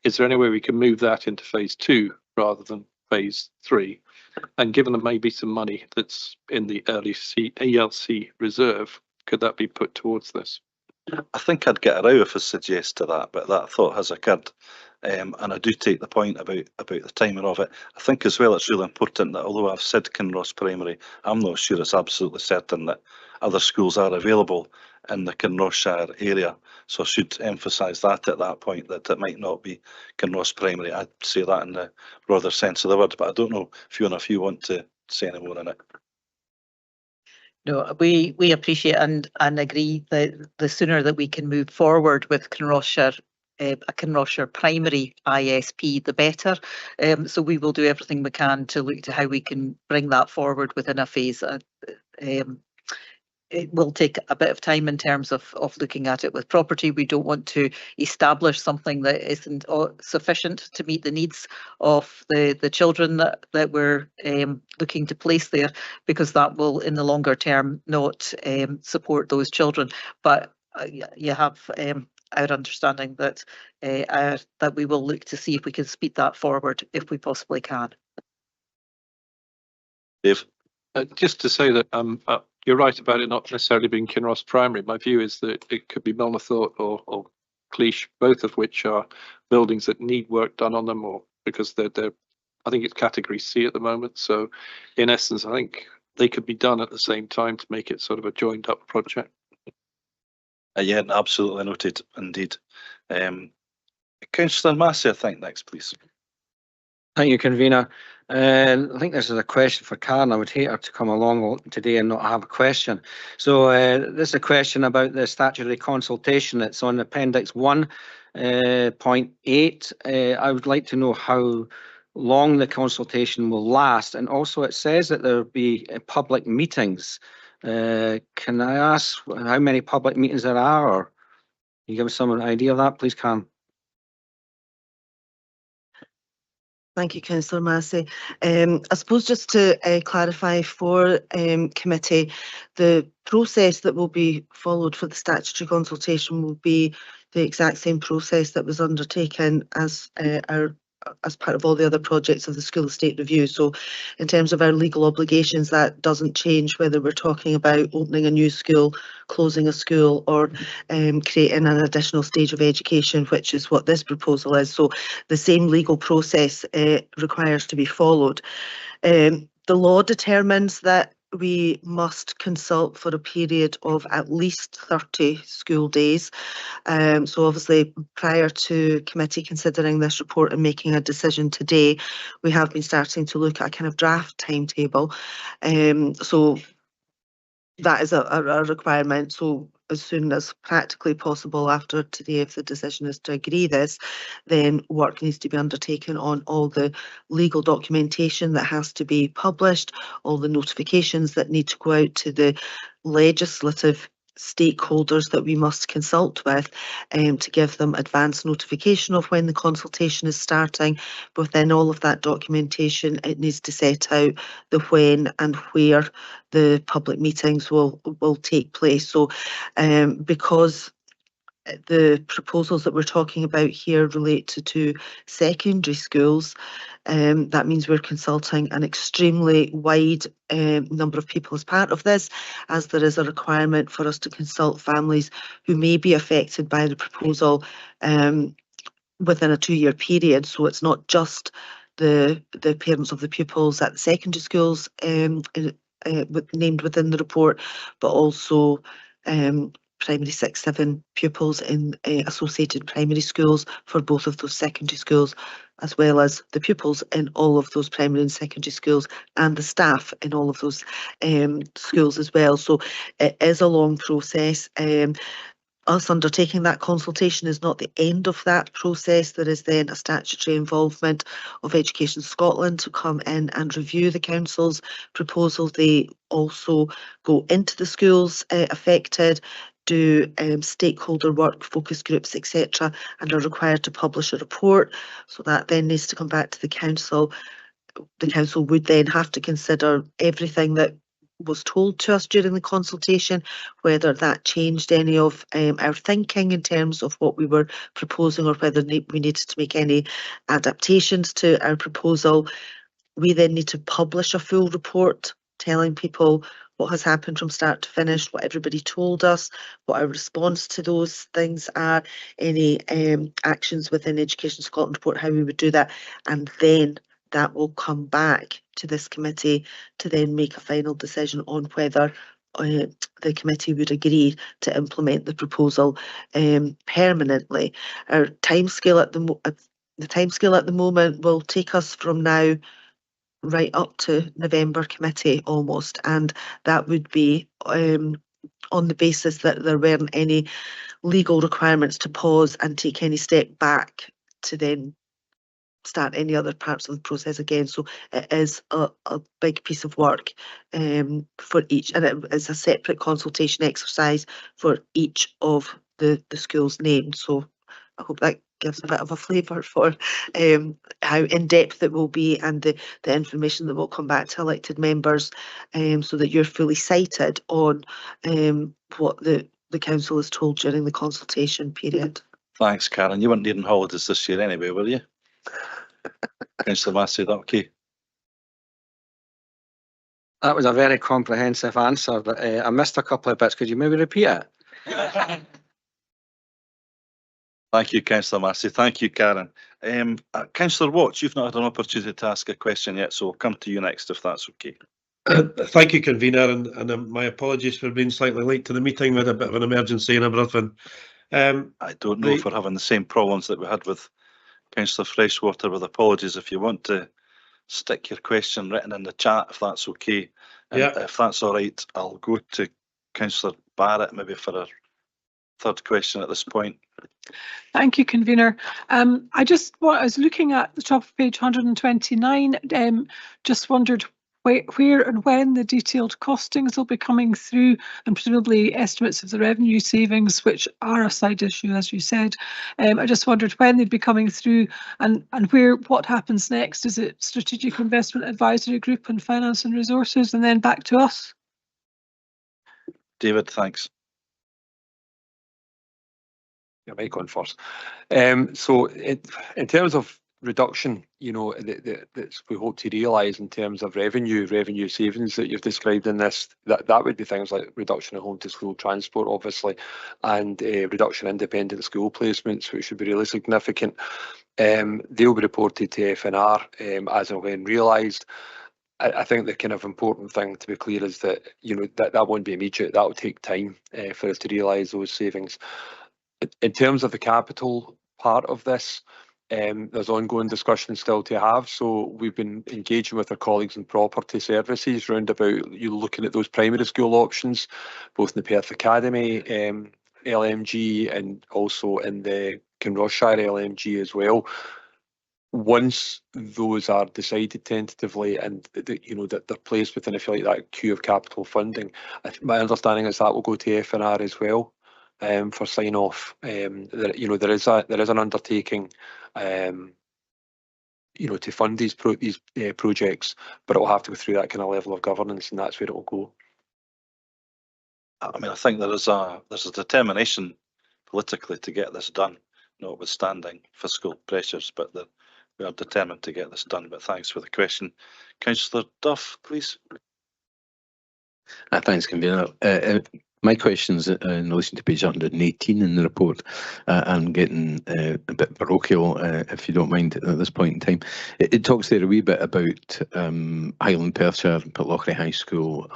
S4: there any way we can move that into phase 2 rather than phase 3? And given there may be some money that's in the ELC reserve, could that be put towards this?
S1: I think I'd get a row if I suggest to that, but that thought has occurred. And I do take the point about the timing of it. I think as well it's really important that although I've said Kinross Primary, I'm not sure it's absolutely certain that other schools are available in the Kinrossshire area. So I should emphasise that at that point, that it might not be Kinross Primary. I'd say that in the broader sense of the word, but I don't know, Fiona, if you want to say any more on it.
S14: No, we appreciate and agree that the sooner that we can move forward with Kinrossshire, a Kinrossshire primary ISP, the better. So we will do everything we can to look to how we can bring that forward within a phase. It will take a bit of time in terms of looking at it with property. We don't want to establish something that isn't sufficient to meet the needs of the children that we're looking to place there, because that will in the longer term not support those children. But you have our understanding that that we will look to see if we can speed that forward if we possibly can.
S1: Dave?
S4: Just to say that you're right about it not necessarily being Kinross Primary. My view is that it could be Milnathort or Cleash, both of which are buildings that need work done on them, or because they're I think it's category C at the moment. So in essence, I think they could be done at the same time to make it sort of a joined up project.
S1: Yeah, absolutely noted indeed. Councillor Massey, I think next, please.
S12: Thank you, convener. I think this is a question for Karen. I would hate her to come along today and not have a question. So this is a question about the statutory consultation that's on Appendix 1.8. I would like to know how long the consultation will last. And also it says that there will be public meetings. Can I ask how many public meetings there are, or can you give us some idea of that, please, Karen?
S7: Thank you, Councillor Massey. I suppose just to clarify for committee, the process that will be followed for the statutory consultation will be the exact same process that was undertaken as part of all the other projects of the School Estate Review. So in terms of our legal obligations, that doesn't change whether we're talking about opening a new school, closing a school, or creating an additional stage of education, which is what this proposal is. So the same legal process requires to be followed. The law determines that we must consult for a period of at least 30 school days. So obviously prior to committee considering this report and making a decision today, we have been starting to look at a kind of draft timetable. So that is a requirement. So as soon as practically possible after today, if the decision is to agree this, then work needs to be undertaken on all the legal documentation that has to be published, all the notifications that need to go out to the legislative stakeholders that we must consult with to give them advance notification of when the consultation is starting. But within all of that documentation, it needs to set out the when and where the public meetings will take place. So because the proposals that we're talking about here relate to secondary schools. That means we're consulting an extremely wide number of people as part of this, as there is a requirement for us to consult families who may be affected by the proposal within a 2-year period. So it's not just the parents of the pupils at the secondary schools named within the report, but also primary 6, 7 pupils in associated primary schools for both of those secondary schools, as well as the pupils in all of those primary and secondary schools and the staff in all of those schools as well. So it is a long process. Us undertaking that consultation is not the end of that process. There is then a statutory involvement of Education Scotland to come in and review the council's proposal. They also go into the schools affected, do stakeholder work, focus groups, etc., and are required to publish a report. So that then needs to come back to the council. The council would then have to consider everything that was told to us during the consultation, whether that changed any of our thinking in terms of what we were proposing, or whether we needed to make any adaptations to our proposal. We then need to publish a full report telling people what has happened from start to finish, what everybody told us, what our response to those things are, any actions within Education Scotland report, how we would do that, and then that will come back to this committee to then make a final decision on whether the committee would agree to implement the proposal permanently. Our timescale at the moment will take us from now right up to November committee almost, and that would be on the basis that there weren't any legal requirements to pause and take any step back to then start any other parts of the process again. So it is a big piece of work for each, and it is a separate consultation exercise for each of the schools named. So I hope that gives a bit of a flavour for how in-depth it will be, and the information that will come back to elected members, so that you're fully sighted on what the council is told during the consultation period.
S1: Thanks, Karen. You weren't needing holidays this year anyway, were you? Councillor Massey, that okay?
S12: That was a very comprehensive answer, but I missed a couple of bits. Could you maybe repeat it?
S1: Thank you, Councillor Massey. Thank you, Karen. Councillor Watts, you've not had an opportunity to ask a question yet, so I'll come to you next if that's okay.
S19: Thank you, convener, and my apologies for being slightly late to the meeting. We had a bit of an emergency and everything.
S1: I don't know if we're having the same problems that we had with Councillor Freshwater, with apologies. If you want to stick your question written in the chat, if that's okay. And
S19: yeah.
S1: If that's all right, I'll go to Councillor Barrett maybe for a third question at this point.
S6: Thank you, convener. I was looking at the top of page 129, just wondered where and when the detailed costings will be coming through, and presumably estimates of the revenue savings, which are a side issue, as you said. I just wondered when they'd be coming through, and what happens next. Is it Strategic Investment Advisory Group and Finance and Resources, and then back to us?
S1: David, thanks.
S10: Yeah, mic on first. So in terms of reduction, you know, that we hope to realise in terms of revenue savings that you've described in this, that would be things like reduction of home to school transport, obviously, and reduction in independent school placements, which should be really significant. They'll be reported to FNR as and when realised. I think the kind of important thing to be clear is that, you know, that won't be immediate. That will take time for us to realise those savings. In terms of the capital part of this, there's ongoing discussion still to have. So we've been engaging with our colleagues in property services round about you looking at those primary school options, both in the Perth Academy LMG and also in the Kinrossshire LMG as well. Once those are decided tentatively and you know that they're placed within, if you like, that queue of capital funding, my understanding is that will go to FNR as well. For sign off. You know, there is an undertaking, you know, to fund these projects, but it will have to go through that kind of level of governance, and that's where it will go.
S1: I mean, I think there's a determination politically to get this done, notwithstanding fiscal pressures, but we are determined to get this done. But thanks for the question. Councillor Duff, please.
S9: Thanks, Convener. My question's in relation to page 118 in the report. I'm getting a bit parochial, if you don't mind, at this point in time. It talks there a wee bit about Highland Perthshire, Pitlochry High School,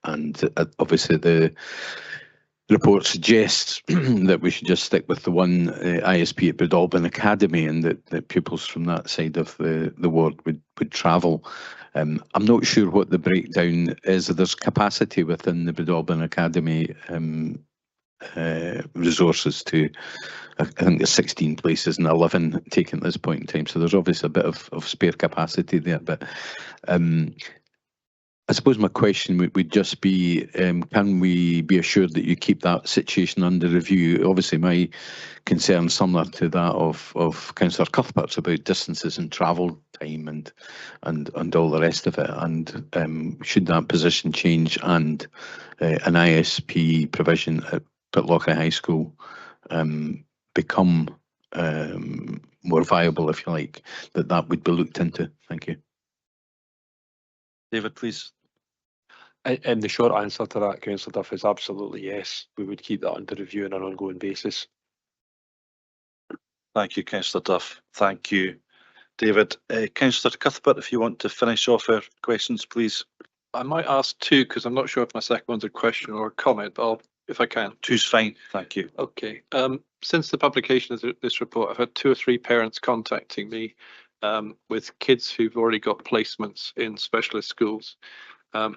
S9: and obviously the report suggests that we should just stick with the one ISP at Breadalbin Academy, and that pupils from that side of the ward would travel. I'm not sure what the breakdown is. There's capacity within the Breadalbin Academy resources to, I think there's 16 places and 11 taken at this point in time. So there's obviously a bit of spare capacity there. But I suppose my question would just be, can we be assured that you keep that situation under review? Obviously, my concern similar to that of Councillor Cuthbert's about distances and travel time and all the rest of it. And should that position change and an ISP provision at Pitlochry High School become more viable, if you like, that would be looked into? Thank you.
S1: David, please.
S10: And the short answer to that, Councillor Duff, is absolutely yes. We would keep that under review on an ongoing basis.
S1: Thank you, Councillor Duff. Thank you, David. Councillor Cuthbert, if you want to finish off our questions, please.
S4: I might ask two, because I'm not sure if my second one's a question or a comment, but if I can.
S1: Two's fine, thank you.
S4: Okay. Since the publication of this report, I've had 2 or 3 parents contacting me with kids who've already got placements in specialist schools.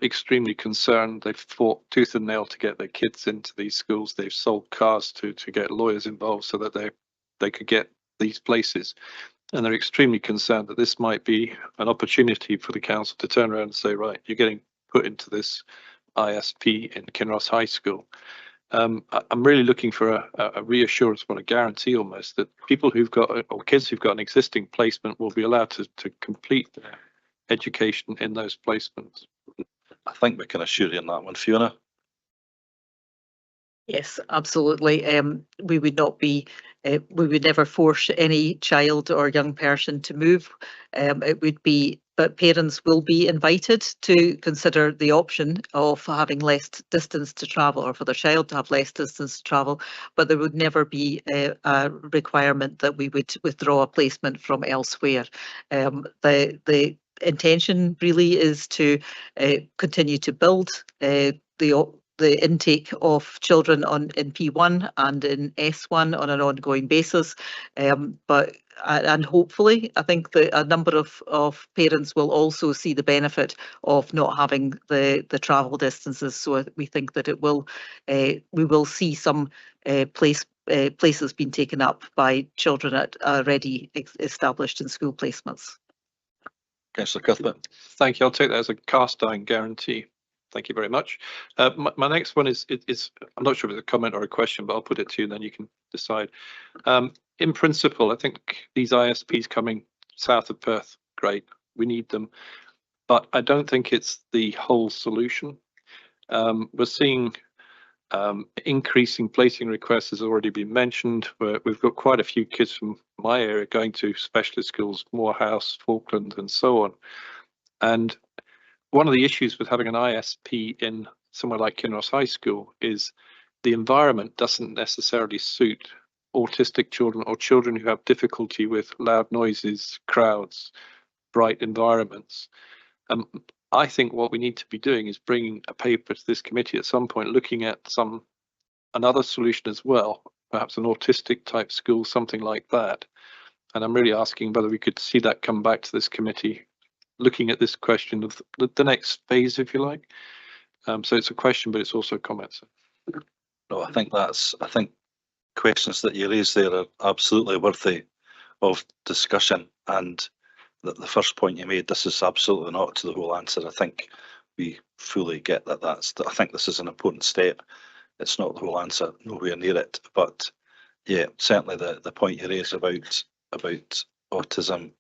S4: Extremely concerned. They've fought tooth and nail to get their kids into these schools. They've sold cars to get lawyers involved so that they could get these places. And they're extremely concerned that this might be an opportunity for the council to turn around and say, right, you're getting put into this ISP in Kinross High School. I'm really looking for a reassurance, but a guarantee almost, that people who've got, or kids who've got an existing placement, will be allowed to complete their education in those placements.
S1: I think we can assure you on that one, Fiona.
S14: Yes, absolutely. We would not be, we would never force any child or young person to move. It would be, but parents will be invited to consider the option of having less distance to travel, or for their child to have less distance to travel, but there would never be a requirement that we would withdraw a placement from elsewhere. The intention really is to continue to build the intake of children in P1 and in S1 on an ongoing basis, but hopefully I think that a number of parents will also see the benefit of not having the travel distances. So we think that it will we will see some places being taken up by children at already established in school placements.
S1: Councillor Cuthbert.
S4: Thank you. I'll take that as a cast iron guarantee. Thank you very much. My next one is I'm not sure if it's a comment or a question, but I'll put it to you and then you can decide. In principle, I think these ISPs coming south of Perth, great, we need them, but I don't think it's the whole solution. We're seeing increasing placing requests has already been mentioned. We've got quite a few kids from my area going to specialist schools, Morehouse, Falkland, and so on. And one of the issues with having an ISP in somewhere like Kinross High School is the environment doesn't necessarily suit autistic children or children who have difficulty with loud noises, crowds, bright environments. I think what we need to be doing is bringing a paper to this committee at some point, looking at another solution as well, perhaps an autistic type school, something like that. And I'm really asking whether we could see that come back to this committee, looking at this question of the next phase, if you like. So it's a question, but it's also a comment.
S1: No, I think questions that you raise there are absolutely worthy of discussion. And the first point you made, this is absolutely not to the whole answer. I think we fully get that. I think this is an important step. It's not the whole answer, nowhere near it. But yeah, certainly the point you raise about autism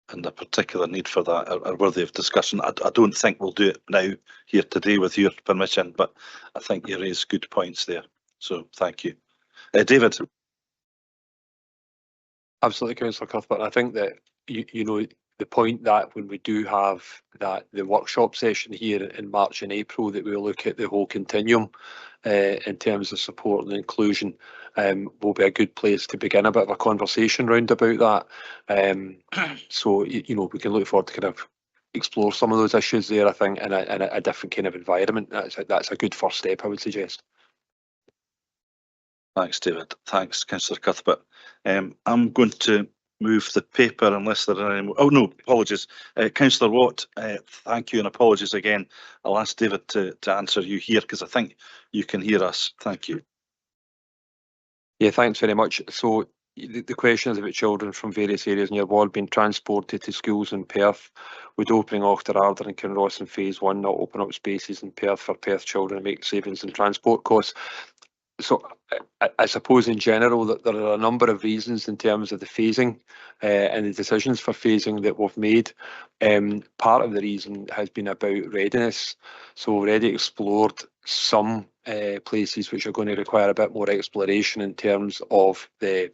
S1: and the particular need for that are worthy of discussion. I don't think we'll do it now here today with your permission, but I think you raise good points there. So thank you. David.
S10: Absolutely, Councillor Cuthbert. I think that you know the point that when we do have the workshop session here in March and April, that we'll look at the whole continuum in terms of support and inclusion, will be a good place to begin a bit of a conversation round about that. So you know we can look forward to kind of explore some of those issues there. I think in a different kind of environment. That's a good first step, I would suggest.
S1: Thanks, David. Thanks, Councillor Cuthbert. I'm going to move the paper unless there are any more. Oh, no, apologies. Councillor Watt, thank you and apologies again. I'll ask David to answer you here because I think you can hear us. Thank you.
S10: Yeah, thanks very much. So the question is about children from various areas in your ward being transported to schools in Perth. Would opening Auchterarder and Kinross in phase 1 not open up spaces in Perth for Perth children and make savings in transport costs? So I suppose in general that there are a number of reasons in terms of the phasing and the decisions for phasing that we've made. Part of the reason has been about readiness. So we've already explored some places which are going to require a bit more exploration in terms of the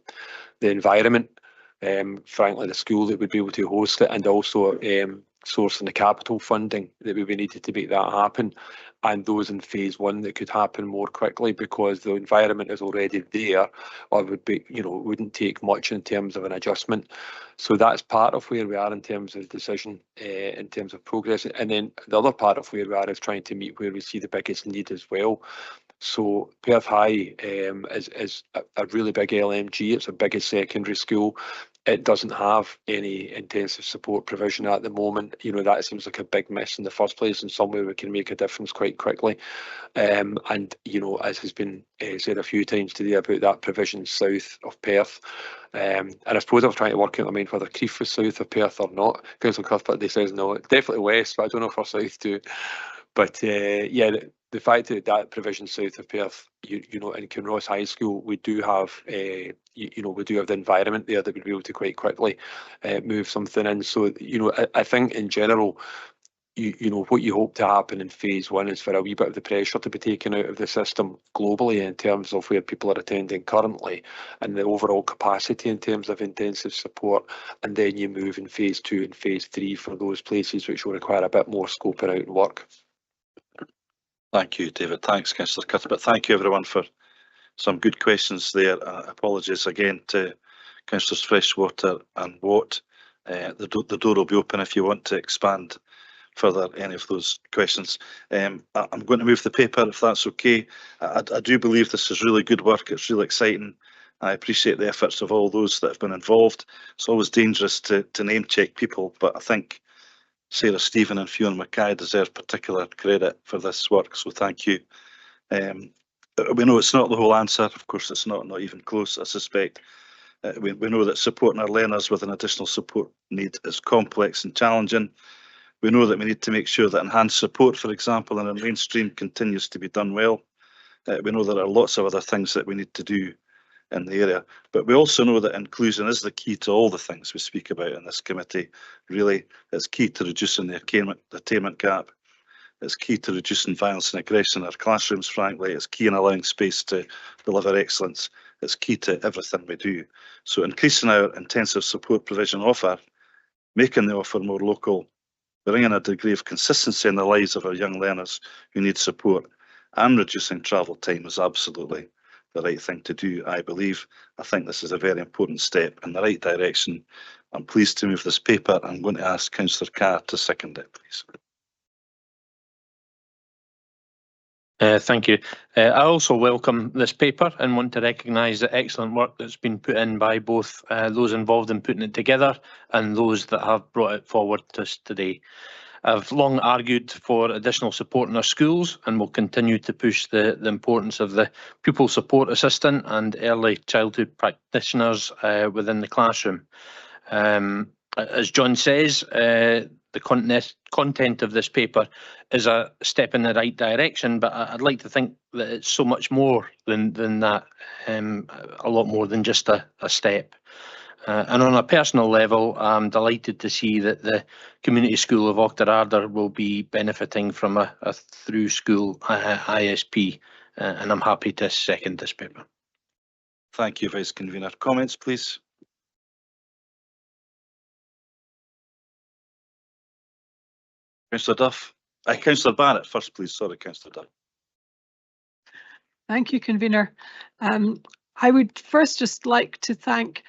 S10: environment. Frankly, the school that would be able to host it, and also sourcing the capital funding that we needed to make that happen, and those in phase 1 that could happen more quickly because the environment is already there, or would be, you know, wouldn't take much in terms of an adjustment. So that's part of where we are in terms of decision, in terms of progress. And then the other part of where we are is trying to meet where we see the biggest need as well. So Perth High is a really big LMG. It's a biggest secondary school. It doesn't have any intensive support provision at the moment. You know, that seems like a big miss in the first place, and somewhere we can make a difference quite quickly. And, you know, as has been said a few times today about that provision south of Perth. And I suppose I was trying to work out, I mean, whether Crieff was south of Perth or not. Councillor Cuthbert, they says no, definitely west, but I don't know if we're south too. But yeah, the fact that that provision south of Perth, you know, in Kinross High School, we do have, you know, we do have the environment there that we'd be able to quite quickly move something in. So, you know, I think in general, you know, what you hope to happen in phase 1 is for a wee bit of the pressure to be taken out of the system globally in terms of where people are attending currently and the overall capacity in terms of intensive support. And then you move in phase 2 and phase 3 for those places which will require a bit more scoping out and work.
S1: Thank you, David. Thanks, Councillor Cuthbert. Thank you, everyone, for some good questions there. Apologies again to Councillors Freshwater and Watt. The door will be open if you want to expand further any of those questions. I'm going to move the paper if that's okay. I do believe this is really good work. It's really exciting. I appreciate the efforts of all those that have been involved. It's always dangerous to name check people, but I think Sarah Stephen and Fiona Mackay deserve particular credit for this work, so thank you. We know it's not the whole answer. Of course, it's not even close, I suspect. We know that supporting our learners with an additional support need is complex and challenging. We know that we need to make sure that enhanced support, for example, in our mainstream continues to be done well. We know there are lots of other things that we need to do in the area, but we also know that inclusion is the key to all the things we speak about in this committee. Really, it's key to reducing the attainment gap. It's key to reducing violence and aggression in our classrooms, frankly. It's key in allowing space to deliver excellence. It's key to everything we do. So increasing our intensive support provision offer, making the offer more local, bringing a degree of consistency in the lives of our young learners who need support, and reducing travel time is absolutely the right thing to do, I believe. I think this is a very important step in the right direction. I'm pleased to move this paper. I'm going to ask Councillor Carr to second it, please.
S20: Thank you. I also welcome this paper and want to recognise the excellent work that's been put in by both those involved in putting it together and those that have brought it forward to us today. I've long argued for additional support in our schools and will continue to push the importance of the pupil support assistant and early childhood practitioners within the classroom. As John says, the content of this paper is a step in the right direction, but I'd like to think that it's so much more than that, a lot more than just a step. And on a personal level, I'm delighted to see that the Community School of Auchterarder will be benefiting from a through school ISP, and I'm happy to second this paper.
S1: Thank you, Vice Convener. Comments, please. Councillor Duff. Councillor Barrett first, please. Sorry, Councillor Duff.
S6: Thank you, Convener. I would first just like to thank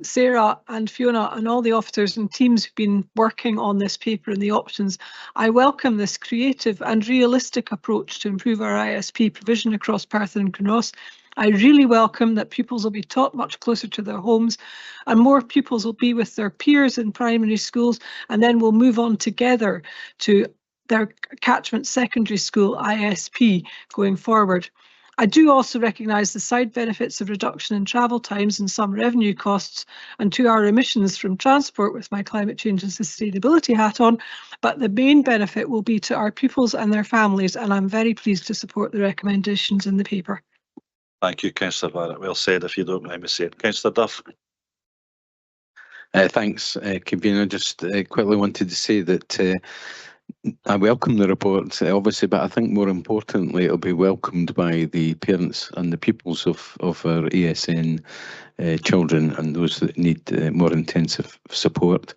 S6: Sarah and Fiona and all the officers and teams who've been working on this paper and the options. I welcome this creative and realistic approach to improve our ISP provision across Perth and Kinross. I really welcome that pupils will be taught much closer to their homes and more pupils will be with their peers in primary schools, and then we'll move on together to their catchment secondary school ISP going forward. I do also recognise the side benefits of reduction in travel times and some revenue costs and 2-hour emissions from transport with my climate change and sustainability hat on, but the main benefit will be to our pupils and their families, and I'm very pleased to support the recommendations in the paper.
S1: Thank you, Councillor Barrett. Well said, if you don't mind me saying. Councillor Duff.
S9: Thanks, Convener. Just quickly wanted to say that I welcome the report, obviously, but I think more importantly, it'll be welcomed by the parents and the pupils of our ASN children and those that need more intensive support.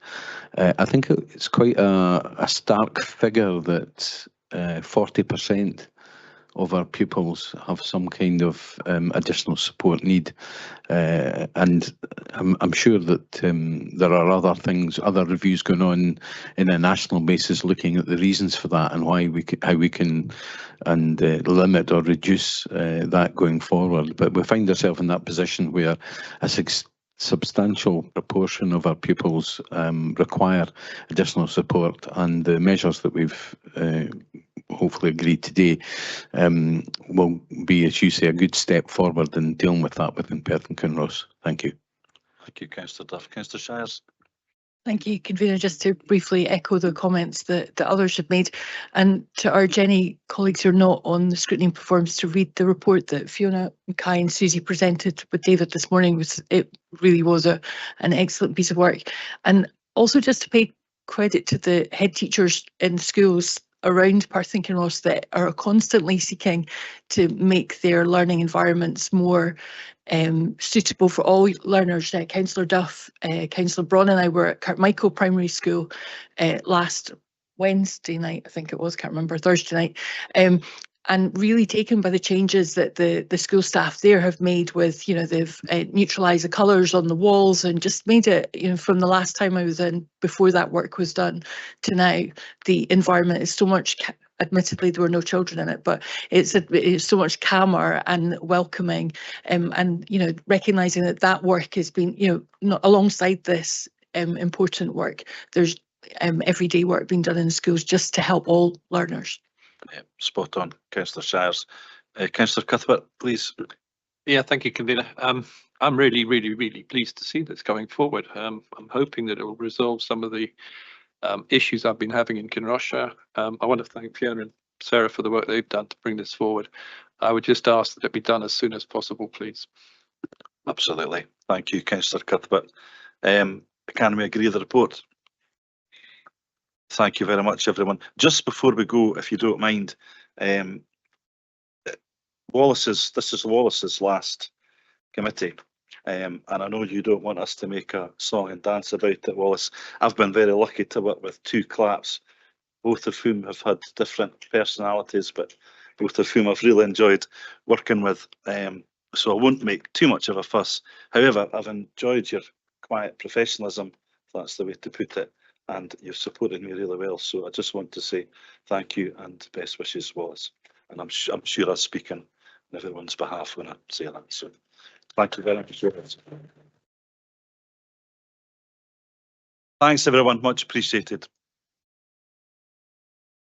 S9: I think it's quite a stark figure that 40% of our pupils have some kind of additional support need, and I'm sure that there are other things, other reviews going on in a national basis, looking at the reasons for that and how we can limit or reduce that going forward. But we find ourselves in that position where a substantial proportion of our pupils require additional support, and the measures that we've hopefully agreed today will be, as you say, a good step forward in dealing with that within Perth and Kinross. Thank you.
S1: Thank you, Councillor Duff. Councillor Shires.
S3: Thank you, Convener. Just to briefly echo the comments that others have made, and to urge any colleagues who are not on the scrutiny performance to read the report that Fiona Mackay and Susie presented with David this morning. It really was an excellent piece of work. And also just to pay credit to the head teachers in schools around Perth and Kinross that are constantly seeking to make their learning environments more suitable for all learners. Councillor Duff, Councillor Braun and I were at Carmichael Primary School last Wednesday night, I think it was, can't remember, Thursday night, and really taken by the changes that the school staff there have made with, they've neutralised the colours on the walls and just made it, from the last time I was in, before that work was done to now, the environment is so much, admittedly there were no children in it, but it's so much calmer and welcoming, and recognising that work has been, not alongside this important work, there's everyday work being done in schools just to help all learners.
S1: Spot on, Councillor Shires. Councillor Cuthbert, please.
S4: Yeah, thank you, Convener. I'm really, really, really pleased to see this going forward. I'm hoping that it will resolve some of the issues I've been having in Kinross. I want to thank Fiona and Sarah for the work they've done to bring this forward. I would just ask that it be done as soon as possible, please.
S1: Absolutely. Thank you, Councillor Cuthbert. Can we agree with the report? Thank you very much, everyone. Just before we go, if you don't mind, this is Wallace's last committee, and I know you don't want us to make a song and dance about it, Wallace. I've been very lucky to work with 2 claps, both of whom have had different personalities, but both of whom I've really enjoyed working with. So I won't make too much of a fuss. However, I've enjoyed your quiet professionalism, if that's the way to put it, and you've supported me really well. So I just want to say thank you and best wishes, Wallace. And I'm sure I speak on everyone's behalf when I say that. So thank you very much. Thanks, everyone. Much appreciated.